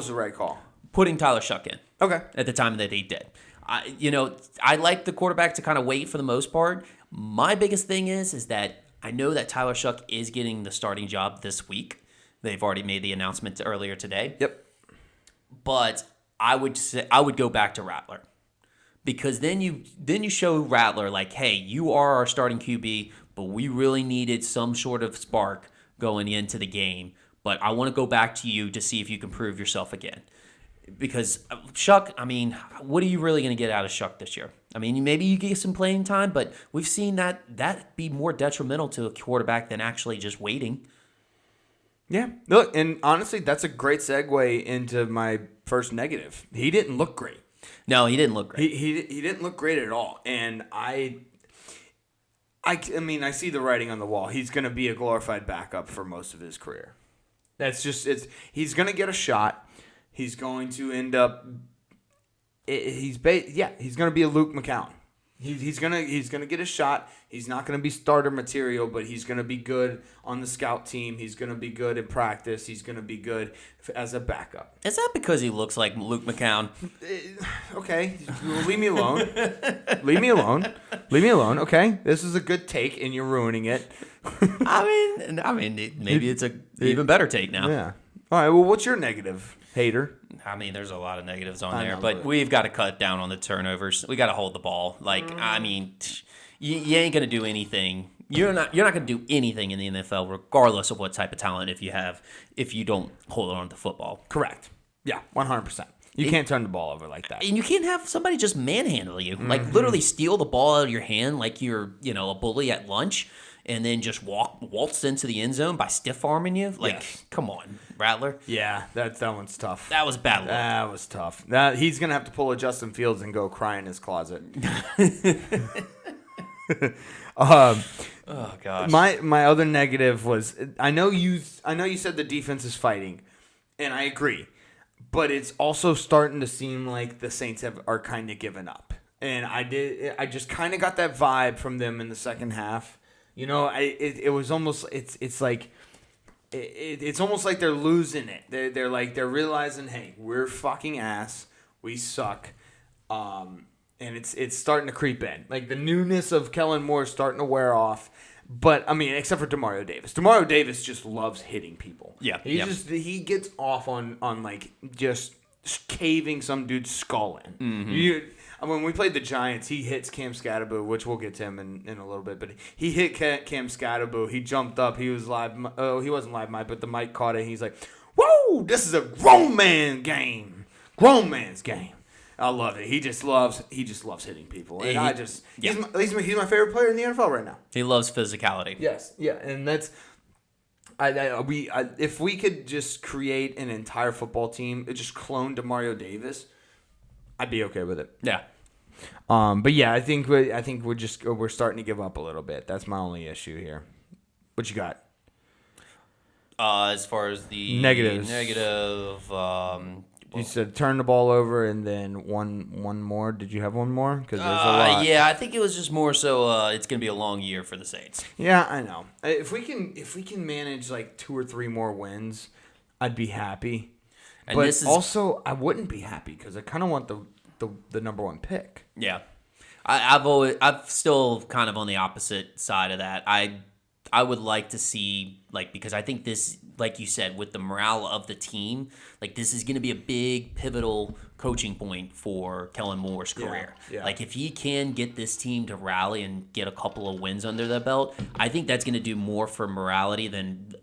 the right call? Putting Tyler Shuck in. Okay. At the time that he did. I like the quarterback to kind of wait for the most part. My biggest thing is that I know that Tyler Shuck is getting the starting job this week. They've already made the announcement earlier today. Yep. But I would go back to Rattler. Because then you show Rattler like, hey, you are our starting QB, but we really needed some sort of spark going into the game. But I want to go back to you to see if you can prove yourself again. Because Shuck, I mean, what are you really going to get out of Shuck this year? I mean, maybe you get some playing time, but we've seen that be more detrimental to a quarterback than actually just waiting. Yeah. Look, and honestly, that's a great segue into my first negative. He didn't look great. No, he didn't look great. He didn't look great at all. And I mean, I see the writing on the wall. He's going to be a glorified backup for most of his career. That's just he's going to get a shot. He's going to end up he's going to be a Luke McCown. He's gonna get a shot. He's not gonna be starter material, but he's gonna be good on the scout team. He's gonna be good in practice. He's gonna be good as a backup. Is that because he looks like Luke McCown? Okay, leave me alone. Leave me alone. Leave me alone. Okay, this is a good take, and you're ruining it. I mean, maybe it's a even better take now. Yeah. All right. Well, what's your negative, hater? I mean, there's a lot of negatives on there, but we've got to cut down on the turnovers. We got to hold the ball. Like, I mean, you ain't gonna do anything. You're not gonna do anything in the NFL, regardless of what type of talent if you don't hold on to the football. Correct. Yeah, 100%. You can't turn the ball over like that, and you can't have somebody just manhandle you, like literally steal the ball out of your hand, like you're a bully at lunch. And then just waltz into the end zone by stiff arming you. Like, Come on, Rattler. Yeah, that one's tough. That was bad luck. That was tough. He's gonna have to pull a Justin Fields and go cry in his closet. Oh gosh. My other negative was I know you said the defense is fighting, and I agree, but it's also starting to seem like the Saints are kind of giving up, and I just kind of got that vibe from them in the second half. It was almost it's like it's almost like they're losing it. They're realizing, hey, we're fucking ass. We suck. And it's starting to creep in. Like the newness of Kellen Moore is starting to wear off. But I mean, except for Demario Davis. Demario Davis just loves hitting people. Yeah. He gets off on like just caving some dude's skull in. Mm-hmm. When we played the Giants, he hits Cam Skattebo, which we'll get to him in a little bit. But he hit Cam Skattebo. He jumped up. He was live. Oh, he wasn't live, Mike, but the mic caught it. He's like, "Whoa, this is a grown man game. Grown man's game." I love it. He just loves hitting people, and he's my favorite player in the NFL right now. He loves physicality. Yes, yeah, and that's. If we could just create an entire football team, just clone Demario Davis, I'd be okay with it. Yeah. But yeah, I think we're starting to give up a little bit. That's my only issue here. What you got? As far as the negatives. You said turn the ball over and then one more. Did you have one more? Because there's a lot. Yeah, I think it was just more so it's going to be a long year for the Saints. Yeah, I know. If we can manage like 2 or 3 more wins, I'd be happy. And but also, I wouldn't be happy because I kind of want the number 1 pick. Yeah, I'm still kind of on the opposite side of that. I would like to see, like, because I think this, like you said, with the morale of the team, like, this is going to be a big pivotal coaching point for Kellen Moore's career. Yeah. Like, if he can get this team to rally and get a couple of wins under their belt, I think that's going to do more for morality than,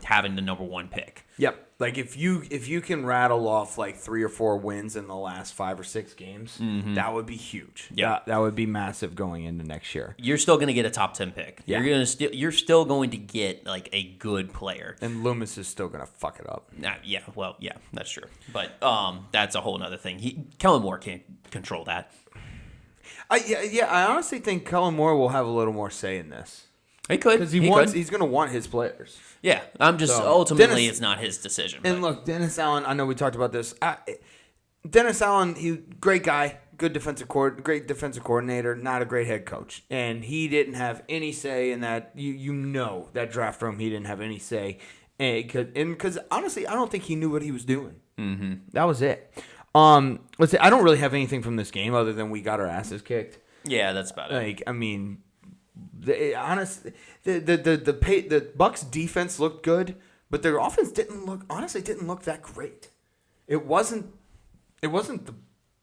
having the number 1 pick. Yep. Like, if you can rattle off, like, 3 or 4 wins in the last 5 or 6 games, that would be huge. Yeah. That would be massive going into next year. You're still going to get a top 10 pick. Yeah. You're still going to get, like, a good player. And Loomis is still going to fuck it up. Yeah, that's true. But that's a whole other thing. Kellen Moore can't control that. I honestly think Kellen Moore will have a little more say in this. He could. Because he's going to want his players. Yeah, I'm just ultimately it's not his decision. And look, Dennis Allen, I know we talked about this. Dennis Allen, great guy, great defensive coordinator, not a great head coach. And he didn't have any say in that. That draft room, he didn't have any say. Because honestly, I don't think he knew what he was doing. Mm-hmm. That was it. Let's say I don't really have anything from this game other than we got our asses kicked. Yeah, that's about it. Like, I mean, the Bucks defense looked good, but their offense didn't look that great. It wasn't the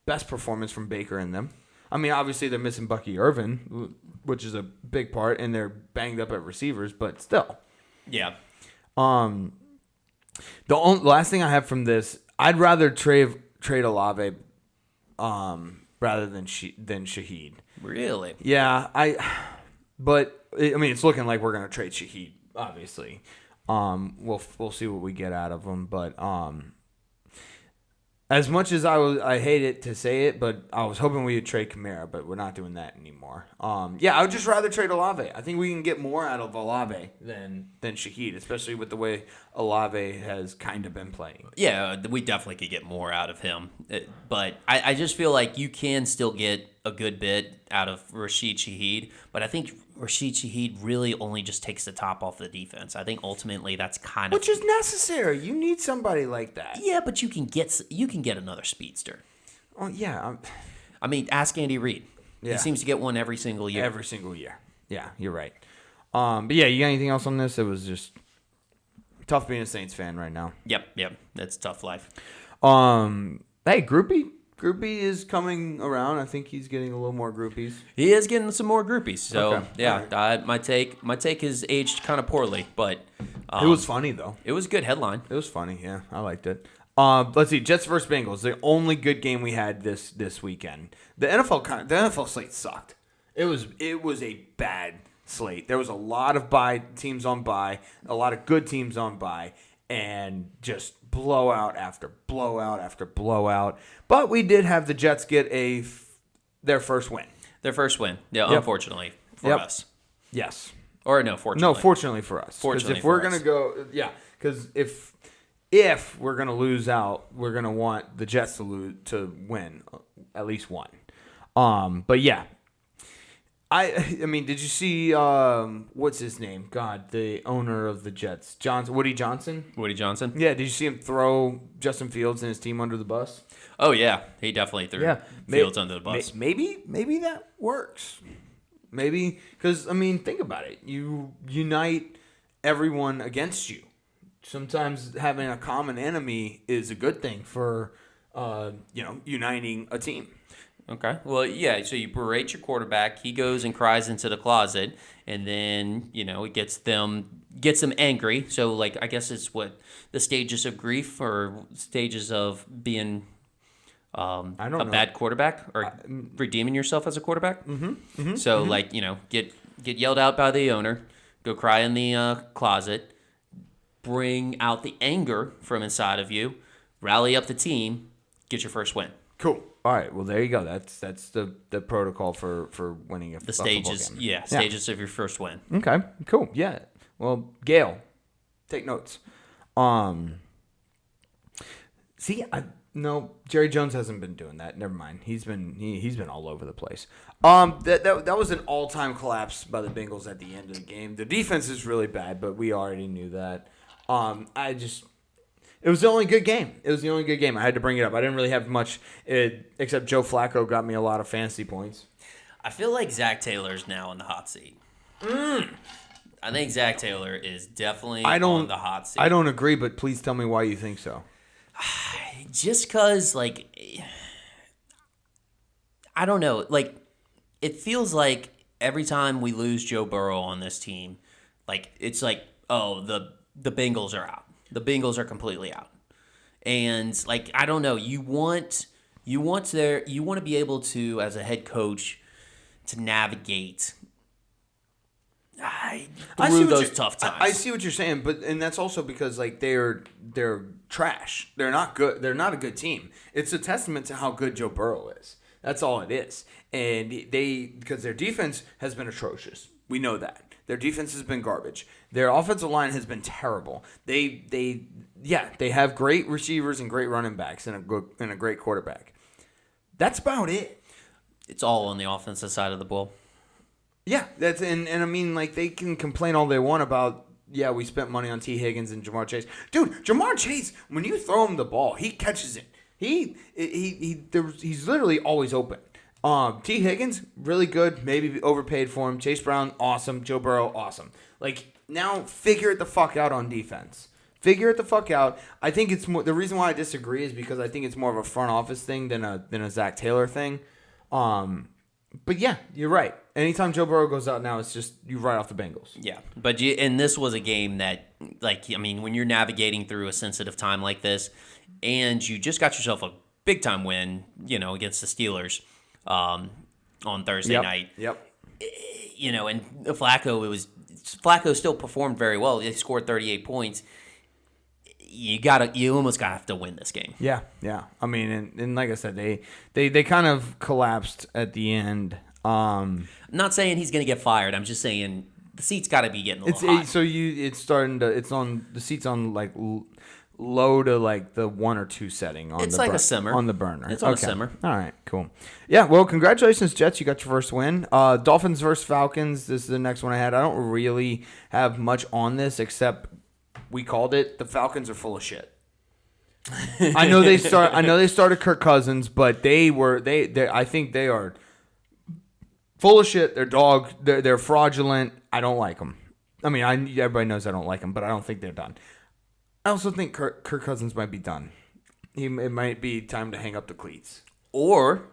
best performance from Baker and them. I mean, obviously they're missing Bucky Irvin, which is a big part, and they're banged up at receivers, but still. Yeah. The last thing I have from this, I'd rather trade Olave rather than Shaheed. Really? Yeah, but I mean, it's looking like we're gonna trade Shaheed. Obviously, we'll see what we get out of him. But as much as I hate it to say it, but I was hoping we would trade Kamara, but we're not doing that anymore. Yeah, I would just rather trade Olave. I think we can get more out of Olave than Shaheed, especially with the way Olave has kind of been playing. Yeah, we definitely could get more out of him. But I just feel like you can still get a good bit out of Rashid Shaheed, but I think Rashid Shaheed really only just takes the top off the defense. I think ultimately that's kind of... Which is necessary. You need somebody like that. Yeah, but you can get another speedster. Oh, yeah. I mean, ask Andy Reid. Yeah. He seems to get one every single year. Every single year. Yeah, you're right. But yeah, you got anything else on this? It was just tough being a Saints fan right now. Yep. That's tough life. Hey, Groupie is coming around. I think he's getting a little more groupies. He is getting some more groupies. So okay. yeah, right. my take has aged kind of poorly, but it was funny though. It was a good headline. It was funny. Yeah, I liked it. Let's see, Jets versus Bengals. The only good game we had this weekend. The NFL slate sucked. It was a bad slate. There was a lot of teams on bye, a lot of good teams on bye, and just blowout after blowout after blowout. But we did have the Jets get their first win. Their first win. Yeah, yep. Unfortunately for us. Yes. Or no, fortunately. No, fortunately for us. Fortunately if we're going to go, yeah, because if we're going to lose out, we're going to want the Jets to win at least one. But yeah. I mean, did you see what's his name? God, the owner of the Jets, Woody Johnson. Woody Johnson. Yeah, did you see him throw Justin Fields and his team under the bus? Oh yeah, he definitely threw Fields under the bus. Maybe that works. Maybe because I mean, think about it. You unite everyone against you. Sometimes having a common enemy is a good thing for uniting a team. Okay. Well, yeah, so you berate your quarterback. He goes and cries into the closet, and then, it gets them angry. So, like, I guess it's what the stages of grief or stages of being bad quarterback or redeeming yourself as a quarterback. So, like, get yelled out by the owner, go cry in the closet, bring out the anger from inside of you, rally up the team, get your first win. Cool. All right. Well, there you go. That's the protocol for winning a stages. football game. Stages of your first win. Okay. Cool. Yeah. Well, Gail, take notes. No, Jerry Jones hasn't been doing that. Never mind. He's been all over the place. That was an all-time collapse by the Bengals at the end of the game. The defense is really bad, but we already knew that. It was the only good game. I had to bring it up. I didn't really have much, except Joe Flacco got me a lot of fantasy points. I feel like Zach Taylor's now in the hot seat. I think Zach Taylor is definitely on the hot seat. I don't agree, but please tell me why you think so. Just because, like, I don't know. Like, it feels like every time we lose Joe Burrow on this team, like, it's like, oh, the Bengals are out. The Bengals are completely out. And, like, I don't know. You want to be able to, as a head coach, to navigate through those tough times. I see what you're saying, and that's also because, like, they're trash. They're not good. They're not a good team. It's a testament to how good Joe Burrow is. That's all it is. And because their defense has been atrocious. We know that. Their defense has been garbage. Their offensive line has been terrible. They have great receivers and great running backs and a great quarterback. That's about it. It's all on the offensive side of the ball. Yeah, that's and I mean, like, they can complain all they want about. Yeah, we spent money on T. Higgins and Jamar Chase. Dude, Jamar Chase, when you throw him the ball, he catches it. He's literally always open. T. Higgins, really good. Maybe overpaid for him. Chase Brown, awesome. Joe Burrow, awesome. Like, now figure it the fuck out on defense. Figure it the fuck out. I think it's more. The reason why I disagree is because I think it's more of a front office thing than a Zach Taylor thing. But yeah, you're right. Anytime Joe Burrow goes out now, it's just you right off the Bengals. Yeah, but and this was a game that, like, I mean, when you're navigating through a sensitive time like this, and you just got yourself a big time win, against the Steelers on Thursday night. Yep. And Flacco still performed very well. They scored 38 points. You almost gotta have to win this game. Yeah. I mean, and like I said, they kind of collapsed at the end. I'm not saying he's gonna get fired. I'm just saying the seat's got to be getting a little hot. So it's on the seats on like low to like the 1 or 2 setting on. It's like a simmer on the burner. It's on a simmer. All right, cool. Yeah, well, congratulations, Jets. You got your first win. Dolphins versus Falcons. This is the next one I had. I don't really have much on this except we called it. The Falcons are full of shit. I know they started Kirk Cousins, but I think they are full of shit. They're dog. They're fraudulent. I don't like them. I mean, everybody knows I don't like them, but I don't think they're done. I also think Kirk Cousins might be done. It might be time to hang up the cleats. Or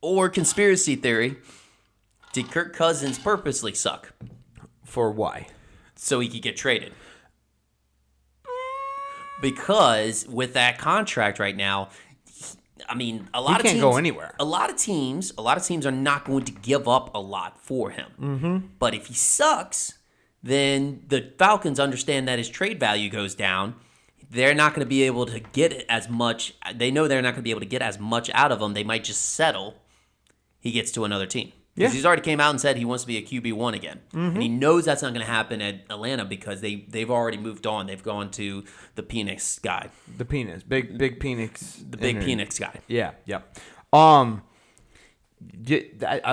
conspiracy theory: did Kirk Cousins purposely suck? For why? So he could get traded. Because with that contract right now, I mean, a lot of teams can't go anywhere. A lot of teams are not going to give up a lot for him. Mm-hmm. But if he sucks, then the Falcons understand that his trade value goes down. They're not going to be able to get as much. They know they're not going to be able to get as much out of him. They might just settle. He gets to another team. Yeah. He's already came out and said he wants to be a QB1 again. Mm-hmm. And he knows that's not going to happen at Atlanta because they've already moved on. They've gone to the Penix guy. The penis. Big Penix. The big Penix guy. Yeah, yep. I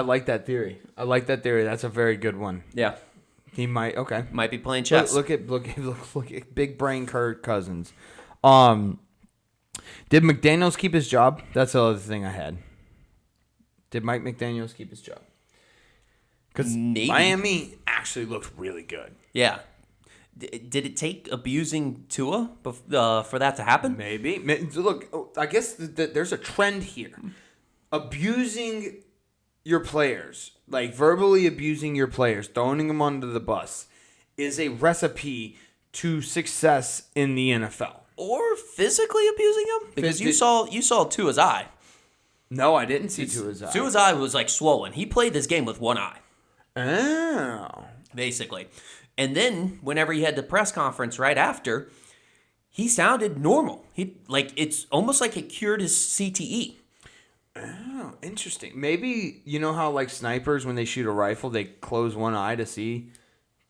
like that theory. That's a very good one. Yeah. He might be playing chess. Look at big brain Kirk Cousins. Did McDaniels keep his job? That's the other thing I had. Did Mike McDaniels keep his job? Because Miami actually looked really good. Yeah. Did it take abusing Tua for that to happen? Maybe. Look, I guess there's a trend here. Abusing your players, like verbally abusing your players, throwing them under the bus, is a recipe to success in the NFL. Or physically abusing them? Because you saw Tua's eye. No, I didn't see Tua's eye. Tua's eye was like swollen. He played this game with one eye. Oh. Basically. And then whenever he had the press conference right after, he sounded normal. It's almost like it cured his CTE. Oh, interesting. Maybe you know how like snipers when they shoot a rifle they close one eye to see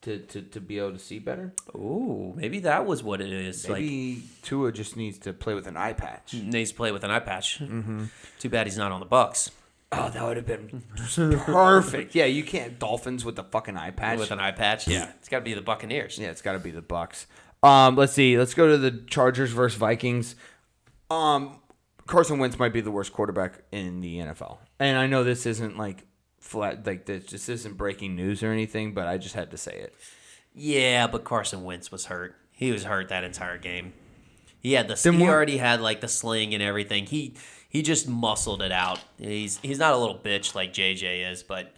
to be able to see better? Oh, maybe that was what it is. Maybe Tua just needs to play with an eye patch. Needs to play with an eye patch. Mm-hmm. Too bad he's not on the Bucs. Oh, that would have been perfect. Yeah, you can't Dolphins with the fucking eye patch. With an eye patch, yeah. It's got to be the Buccaneers. Yeah, it's got to be the Bucs. Let's see. Let's go to the Chargers versus Vikings. Carson Wentz might be the worst quarterback in the NFL. And I know this isn't like flat, like this isn't breaking news or anything, but I just had to say it. Yeah, but Carson Wentz was hurt. He was hurt that entire game. He already had like the sling and everything. He just muscled it out. He's not a little bitch like JJ is, but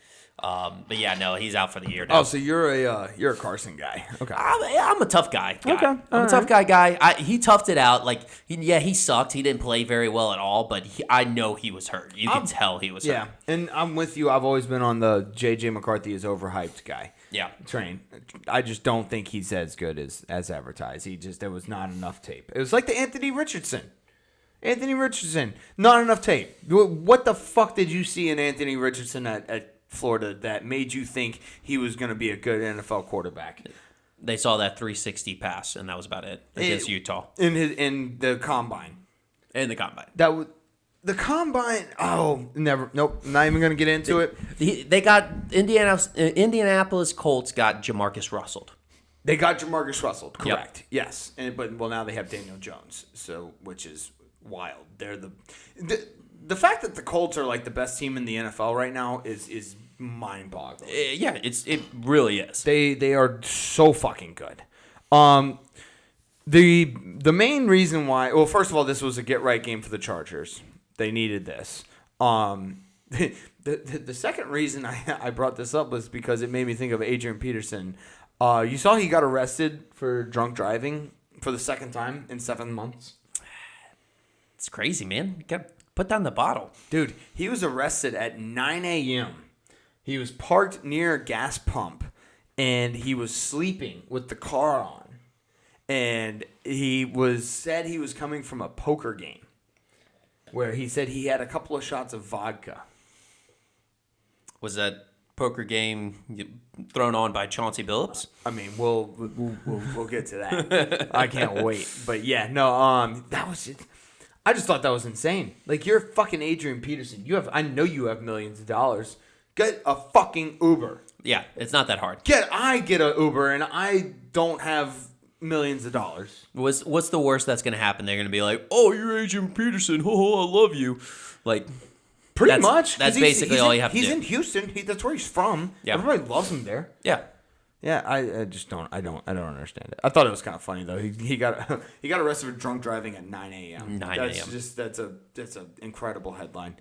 yeah, no, he's out for the year now. Oh, so you're a Carson guy. Okay. I'm a tough guy. Okay. I'm a tough guy. He toughed it out. Like he sucked. He didn't play very well at all, but I know he was hurt. You can tell he was hurt. Yeah, and I'm with you. I've always been on the JJ McCarthy is overhyped guy. Yeah. Train. I just don't think he's as good as advertised. There was not enough tape. It was like the Anthony Richardson, not enough tape. What the fuck did you see in Anthony Richardson at Florida that made you think he was going to be a good NFL quarterback? They saw that 360 pass, and that was about it against Utah. In the combine. The combine. Oh, never. Nope. Not even going to get into it. They got Indianapolis Colts got Jamarcus Russell. They got Jamarcus Russell. Correct. Yep. Yes. But now they have Daniel Jones. So which is wild. They're the fact that the Colts are like the best team in the NFL right now is mind-boggling. Yeah, it really is. They are so fucking good. The main reason why, well, first of all, this was a get-right game for the Chargers. They needed this. The second reason I brought this up was because it made me think of Adrian Peterson. You saw he got arrested for drunk driving for the second time in 7 months. It's crazy, man. You got to put down the bottle. Dude, he was arrested at 9 a.m. He was parked near a gas pump, and he was sleeping with the car on. And said he was coming from a poker game where he said he had a couple of shots of vodka. Was that poker game thrown on by Chauncey Billups? I mean, we'll get to that. I can't wait. But yeah, no, that was it. I just thought that was insane. Like, you're fucking Adrian Peterson. I know you have millions of dollars. Get a fucking Uber. Yeah, it's not that hard. I get a Uber and I don't have millions of dollars. What's the worst that's going to happen? They're going to be like, "Oh, you're Adrian Peterson. Oh, I love you." Like, pretty much. That's basically all you have to do. He's in Houston. That's where he's from. Yeah. Everybody loves him there. Yeah. Yeah, I just don't understand it. I thought it was kind of funny though. He got arrested for drunk driving at 9 a.m. 9 a.m. That's an incredible headline.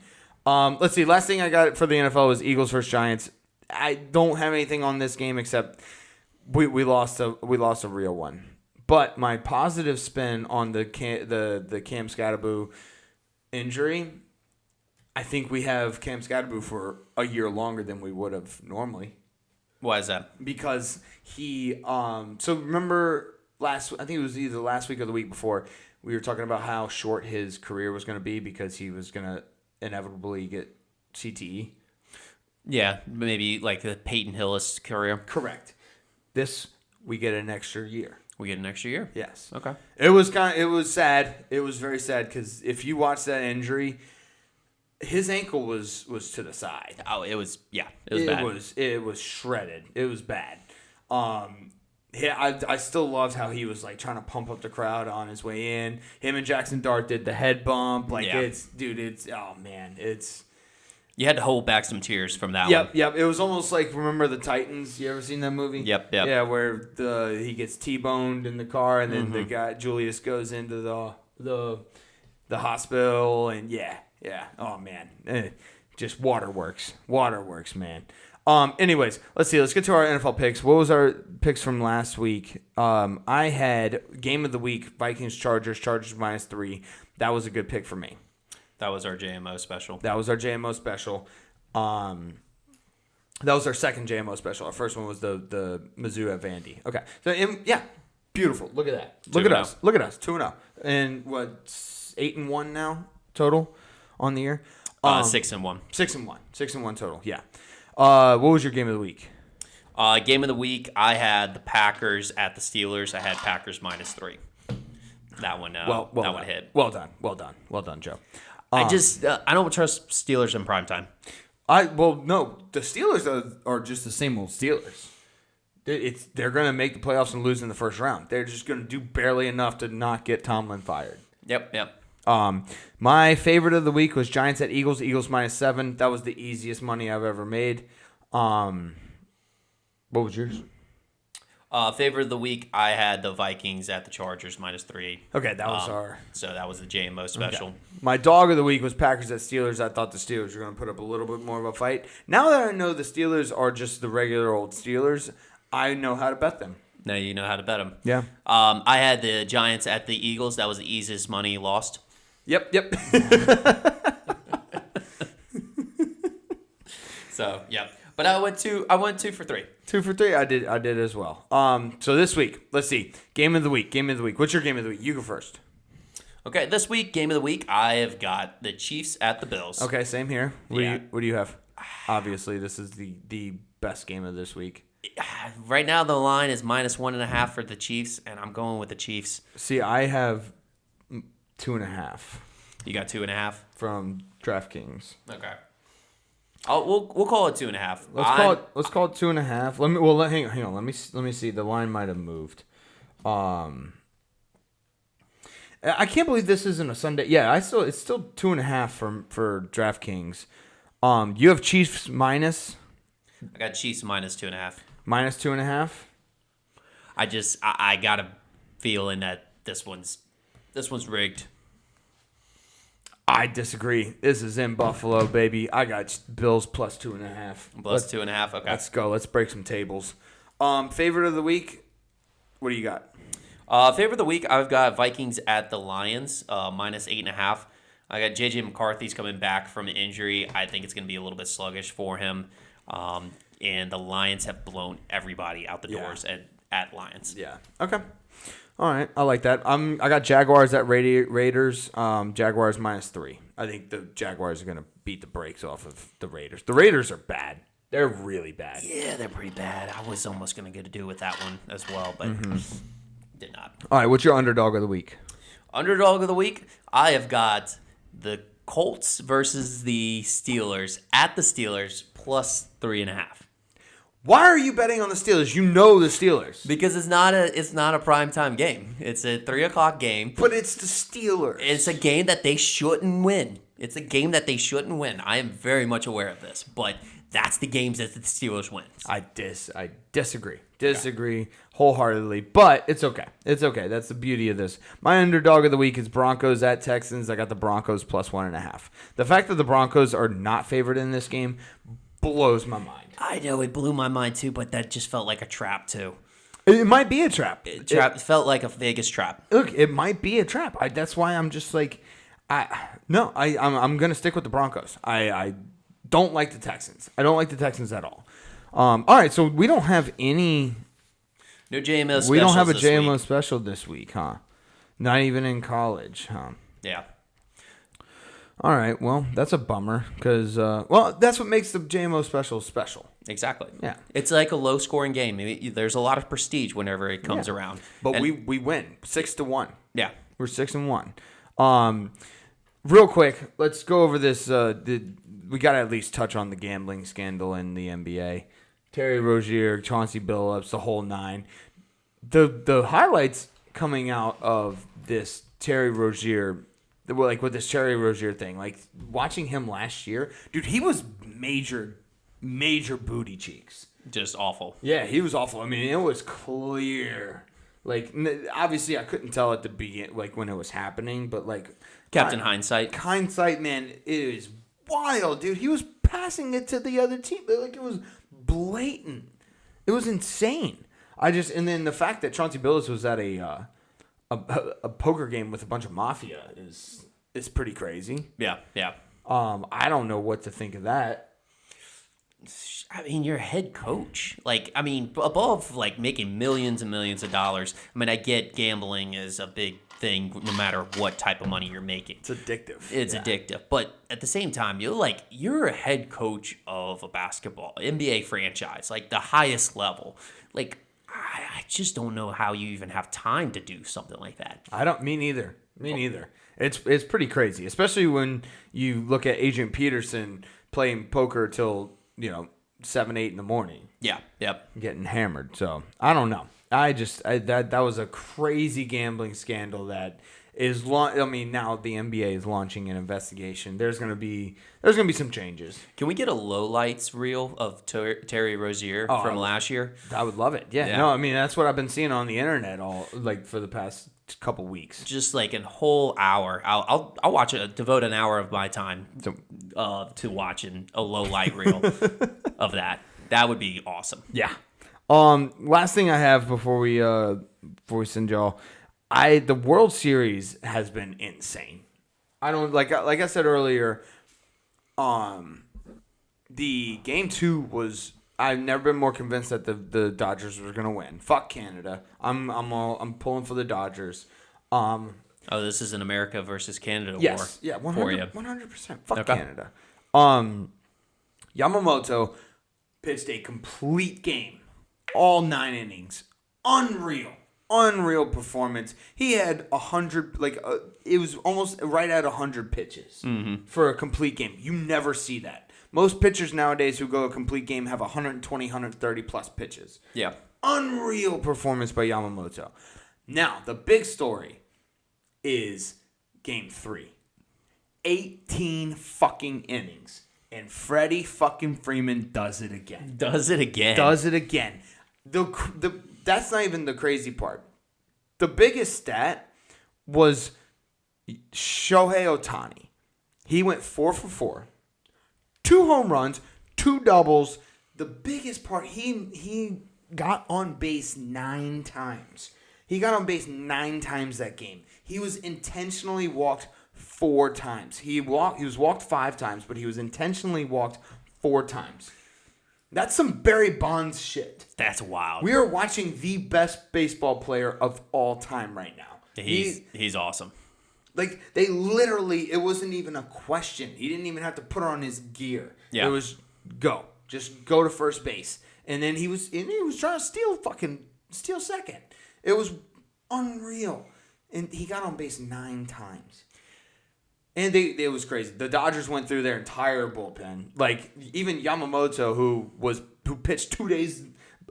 Let's see. Last thing I got for the NFL was Eagles versus Giants. I don't have anything on this game except we lost a real one. But my positive spin on the Cam Skattebo injury, I think we have Cam Skattebo for a year longer than we would have normally. Why is that? Because he so remember I think it was either last week or the week before, we were talking about how short his career was going to be because he was going to inevitably get CTE. Yeah, maybe like the Peyton Hillis career. Correct. We get an extra year. We get an extra year? Yes. Okay. It was sad. It was very sad because if you watch that injury, his ankle was to the side. Oh, it was bad. It was shredded. It was bad. I still loved how he was like trying to pump up the crowd on his way in. Him and Jackson Dart did the head bump. You had to hold back some tears from that one. Yep. It was almost like, remember the Titans? You ever seen that movie? Yep. Yeah, where he gets T-boned in the car, and then the guy Julius goes into the hospital, and yeah. Oh man, just waterworks, man. Anyways, let's get to our NFL picks. What was our picks from last week? I had game of the week: Vikings Chargers -3. That was a good pick for me. That was our JMO special. That was our second JMO special. Our first one was the Mizzou at Vandy. Okay. So, beautiful. Look at that. Look at us. 2-0. And what, 8-1 now total on the year? 6-1. 6-1 total, yeah. What was your game of the week? Game of the week, I had the Packers at the Steelers. I had Packers -3. That one hit. Well done, Joe. I don't trust Steelers in primetime. No, the Steelers are just the same old Steelers. They're going to make the playoffs and lose in the first round. They're just going to do barely enough to not get Tomlin fired. Yep. My favorite of the week was Giants at Eagles. Eagles -7. That was the easiest money I've ever made. What was yours? Favorite of the week, I had the Vikings at the Chargers -3. Okay, that was So that was the JMO special. Okay. My dog of the week was Packers at Steelers. I thought the Steelers were going to put up a little bit more of a fight. Now that I know the Steelers are just the regular old Steelers, I know how to bet them. Now you know how to bet them. Yeah. I had the Giants at the Eagles. That was the easiest money lost. Yep. So, yeah. But I went 2 for 3. 2 for 3. I did as well. So this week, let's see. Game of the week. What's your game of the week? You go first. Okay, this week, game of the week, I have got the Chiefs at the Bills. Okay, same here. What do you have? Obviously, this is the best game of this week. Right now, the line is -1.5 for the Chiefs, and I'm going with the Chiefs. See, I have 2.5. You got 2.5 from DraftKings. Okay. We'll call it 2.5. Let's call it 2.5. Hang on. Let me see. The line might have moved. I can't believe this isn't a Sunday. Yeah, it's still 2.5 for DraftKings. You have Chiefs minus. I got Chiefs minus 2.5. Minus 2.5. I got a feeling that this one's rigged. I disagree. This is in Buffalo, baby. I got Bills plus 2.5. Plus 2.5. Okay. Let's go. Let's break some tables. Favorite of the week. What do you got? Favorite of the week, I've got Vikings at the Lions, minus 8.5. I got J.J. McCarthy's coming back from an injury. I think it's going to be a little bit sluggish for him. And the Lions have blown everybody out the doors at Lions. Yeah. Okay. All right. I like that. I got Jaguars at Raiders. Jaguars minus 3. I think the Jaguars are going to beat the brakes off of the Raiders. The Raiders are bad. They're really bad. Yeah, they're pretty bad. I was almost going to get to do with that one as well, but did not. All right. What's your underdog of the week? Underdog of the week, I have got the Colts versus the Steelers at the Steelers plus 3.5. Why are you betting on the Steelers? You know the Steelers. Because it's not a primetime game. It's a 3:00 game. But it's the Steelers. It's a game that they shouldn't win. I am very much aware of this, but that's the games that the Steelers win. I disagree wholeheartedly, but it's okay. That's the beauty of this. My underdog of the week is Broncos at Texans. I got the Broncos plus 1.5. The fact that the Broncos are not favored in this game blows my mind. I know, it blew my mind too, but that just felt like a trap too. It might be a trap. It felt like a Vegas trap. Look, it might be a trap. That's why I'm just like, I'm gonna stick with the Broncos. I don't like the Texans. I don't like the Texans at all. All right, so we don't have any. No JMO specials. We don't have a this JMO week. special this week, huh? Not even in college, huh? Yeah. All right, well, that's a bummer because, that's what makes the JMO special special. Exactly. Yeah. It's like a low-scoring game. There's a lot of prestige whenever it comes around. But we win 6-1. Yeah. We're 6-1. Real quick, let's go over this. We got to at least touch on the gambling scandal in the NBA. Terry Rozier, Chauncey Billups, the whole nine. The highlights coming out of this Terry Rozier, like with this Terry Rozier thing, like watching him last year, dude, he was major booty cheeks. Just awful. Yeah, he was awful. I mean, it was clear. Like, obviously, I couldn't tell at the beginning, like when it was happening, but like Captain Hindsight. Hindsight, man, it is wild, dude. He was passing it to the other team. Like, it was blatant. It was insane. And then the fact that Chauncey Billups was at a poker game with a bunch of mafia is pretty crazy. Yeah. I don't know what to think of that. I mean, you're a head coach. Like, I mean, above like making millions and millions of dollars. I mean, I get gambling is a big thing no matter what type of money you're making. It's addictive. It's addictive. But at the same time, you're a head coach of a basketball NBA franchise, like the highest level. Like, I just don't know how you even have time to do something like that. Me neither. It's pretty crazy, especially when you look at Adrian Peterson playing poker till 7, 8 in the morning. Yeah. Yep. Getting hammered. So I don't know. That was a crazy gambling scandal that is now the NBA is launching an investigation. There's gonna be some changes. Can we get a lowlights reel of Terry Rozier from last year? I would love it. Yeah. No, I mean that's what I've been seeing on the internet for the past couple weeks. Just like a whole hour. I'll watch it. Devote an hour of my time to watching a low light reel of that. That would be awesome. Yeah. Last thing I have before we send y'all, the World Series has been insane. I don't like I said earlier. The game 2 was. I've never been more convinced that the Dodgers were gonna win. Fuck Canada. I'm pulling for the Dodgers. This is an America versus Canada war. Yes. Yeah. 100%. Fuck Okay. Canada. Yamamoto pitched a complete game, all 9 innings. Unreal performance. He had 100. It was almost right at 100 pitches for a complete game. You never see that. Most pitchers nowadays who go a complete game have 120, 130 plus pitches. Yeah. Unreal performance by Yamamoto. Now, the big story. is Game 3. 18 fucking innings. And Freddie fucking Freeman does it again. Does it again. That's not even the crazy part. The biggest stat was Shohei Ohtani. He went 4 for 4. 2 home runs, 2 doubles. The biggest part, he got on base 9 times. He got on base 9 times that game. He was intentionally walked 4 times. He was walked 5 times, but he was intentionally walked 4 times. That's some Barry Bonds shit. That's wild. We are watching the best baseball player of all time right now. He's awesome. Like, they literally, it wasn't even a question. He didn't even have to put on his gear. Yeah. It was go. Just go to first base. And then he was trying to steal second. It was unreal. And he got on base 9 times. And it was crazy. The Dodgers went through their entire bullpen. Like, even Yamamoto, who pitched 2 days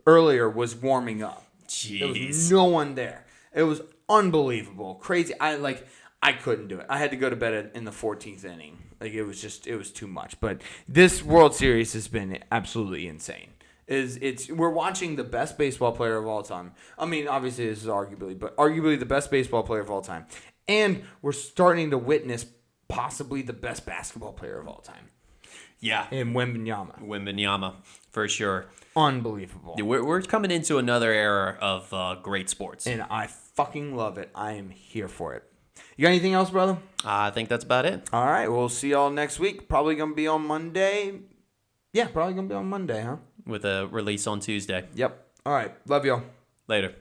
earlier, was warming up. Jeez. There was no one there. It was unbelievable. Crazy. I couldn't do it. I had to go to bed in the 14th inning. Like, it was too much. But this World Series has been absolutely insane. We're watching the best baseball player of all time. I mean, obviously this is arguably the best baseball player of all time. And we're starting to witness possibly the best basketball player of all time. Yeah. In Wembanyama, for sure. Unbelievable. We're coming into another era of great sports. And I fucking love it. I am here for it. You got anything else, brother? I think that's about it. All right. We'll see y'all next week. Probably going to be on Monday. Yeah, probably going to be on Monday, huh? With a release on Tuesday. Yep. All right. Love y'all. Later.